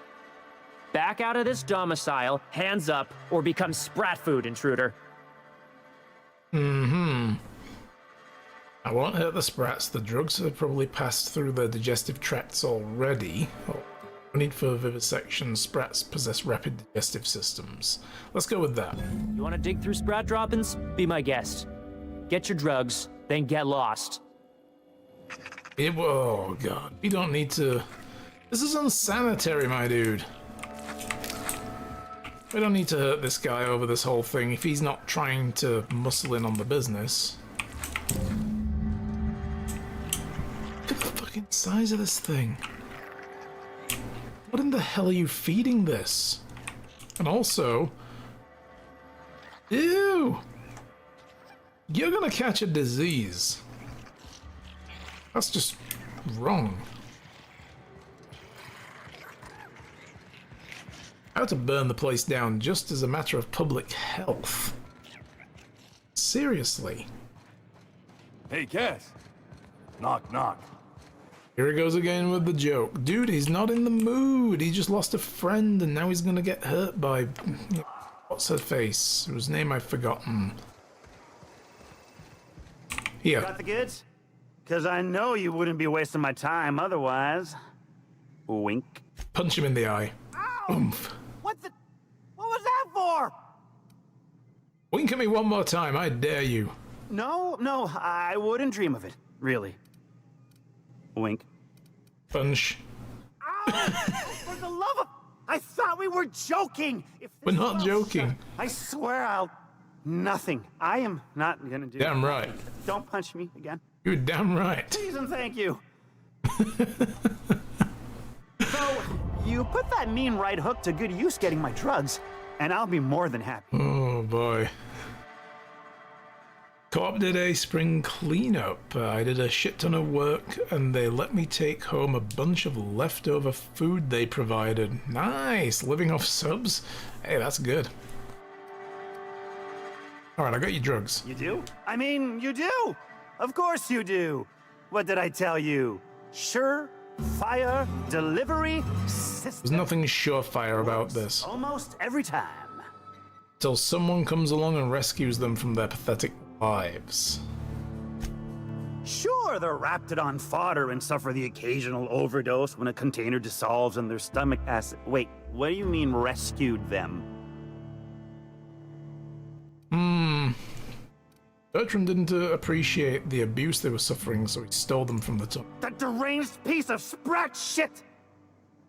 Back out of this domicile, hands up, or become sprat food, intruder. I won't hurt the sprats. The drugs have probably passed through their digestive tracts already. No need for vivisection. Sprats possess rapid digestive systems. Let's go with that. You want to dig through sprat droppings? Be my guest. Get your drugs, then get lost. Oh god, we don't need to... This is unsanitary, my dude. We don't need to hurt this guy over this whole thing if he's not trying to muscle in on the business. Look at the fucking size of this thing. What in the hell are you feeding this? And also... Ew! You're gonna catch a disease. That's just wrong. How to burn the place down just as a matter of public health. Seriously. Hey, Cass. Knock, knock. Here he goes again with the joke. Dude, he's not in the mood. He just lost a friend and now he's gonna get hurt by... What's her face? Whose name I've forgotten. Here. Got the goods? Because I know you wouldn't be wasting my time otherwise. Wink. Punch him in the eye. Oomph. What was that for? Wink at me one more time, I dare you. No, I wouldn't dream of it. Really. Wink. Punch. For the love of... I thought we were joking! We're not joking. I swear I'll... Nothing. I am not gonna do Damn right. Don't punch me again. You're damn right. Please and thank you. So, you put that mean right hook to good use getting my drugs, and I'll be more than happy. Oh boy. Co-op did a spring cleanup. I did a shit ton of work and they let me take home a bunch of leftover food they provided. Nice! Living off subs? Hey, that's good. Alright, I got your drugs. You do? I mean, you do! Of course you do! What did I tell you? Sure-fire delivery system. There's nothing surefire about this. Almost every time. Till someone comes along and rescues them from their pathetic lives. Sure, they're Raptidon fodder and suffer the occasional overdose when a container dissolves in their stomach acid. Wait, what do you mean rescued them? Bertram didn't appreciate the abuse they were suffering, so he stole them from the top. That deranged piece of sprat shit!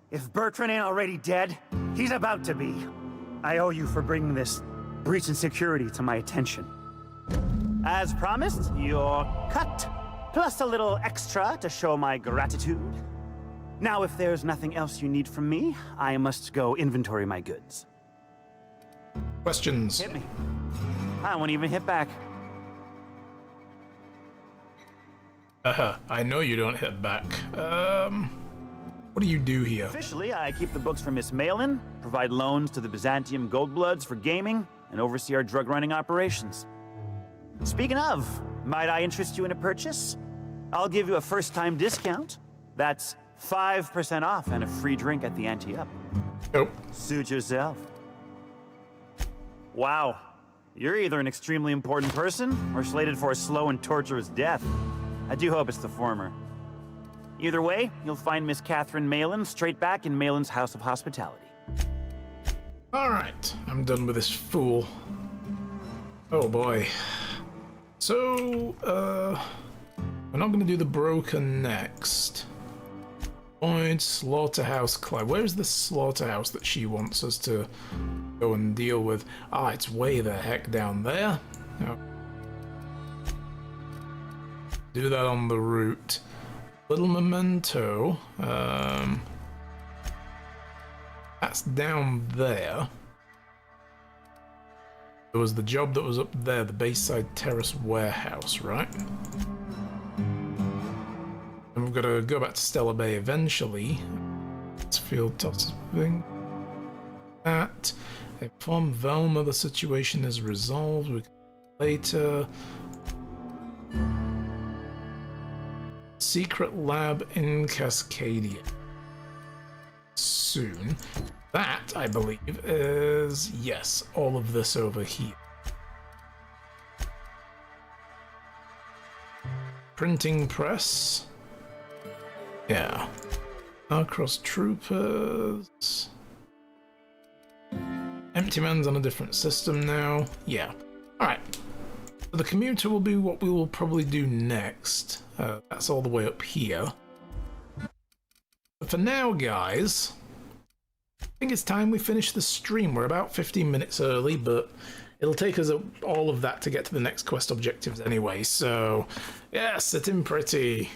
If Bertrand ain't already dead, he's about to be. I owe you for bringing this breach in security to my attention. As promised, your cut, plus a little extra to show my gratitude. Now, if there's nothing else you need from me, I must go inventory my goods. Questions? Hit me. I won't even hit back. I know you don't hit back. What do you do here? Officially, I keep the books for Miss Malin, provide loans to the Byzantium Goldbloods for gaming, and oversee our drug-running operations. Speaking of, might I interest you in a purchase? I'll give you a first-time discount. That's 5% off and a free drink at the ante-up. Nope. Suit yourself. Wow. You're either an extremely important person or slated for a slow and torturous death. I do hope it's the former. Either way, you'll find Miss Catherine Malin straight back in Malin's House of Hospitality. Alright, I'm done with this fool. Oh boy. So, we're not gonna do the broker next. Void Slaughterhouse Clyde. Where's the slaughterhouse that she wants us to go and deal with? Ah, it's way the heck down there. Oh. Do that on the route. Little memento. That's down there. There was the job that was up there, the Bayside Terrace warehouse, right? And we've got to go back to Stella Bay eventually. It's field tossing. That. Inform Velma the situation is resolved. We can later. Secret lab in Cascadia. Soon. That, I believe, is, yes, all of this over here. Printing press. Yeah. Across troopers. Empty Man's on a different system now. Yeah. Alright. So the commuter will be what we will probably do next. That's all the way up here. But for now, guys, I think it's time we finish the stream. We're about 15 minutes early, but it'll take us all of that to get to the next quest objectives anyway. So, yeah, sitting pretty.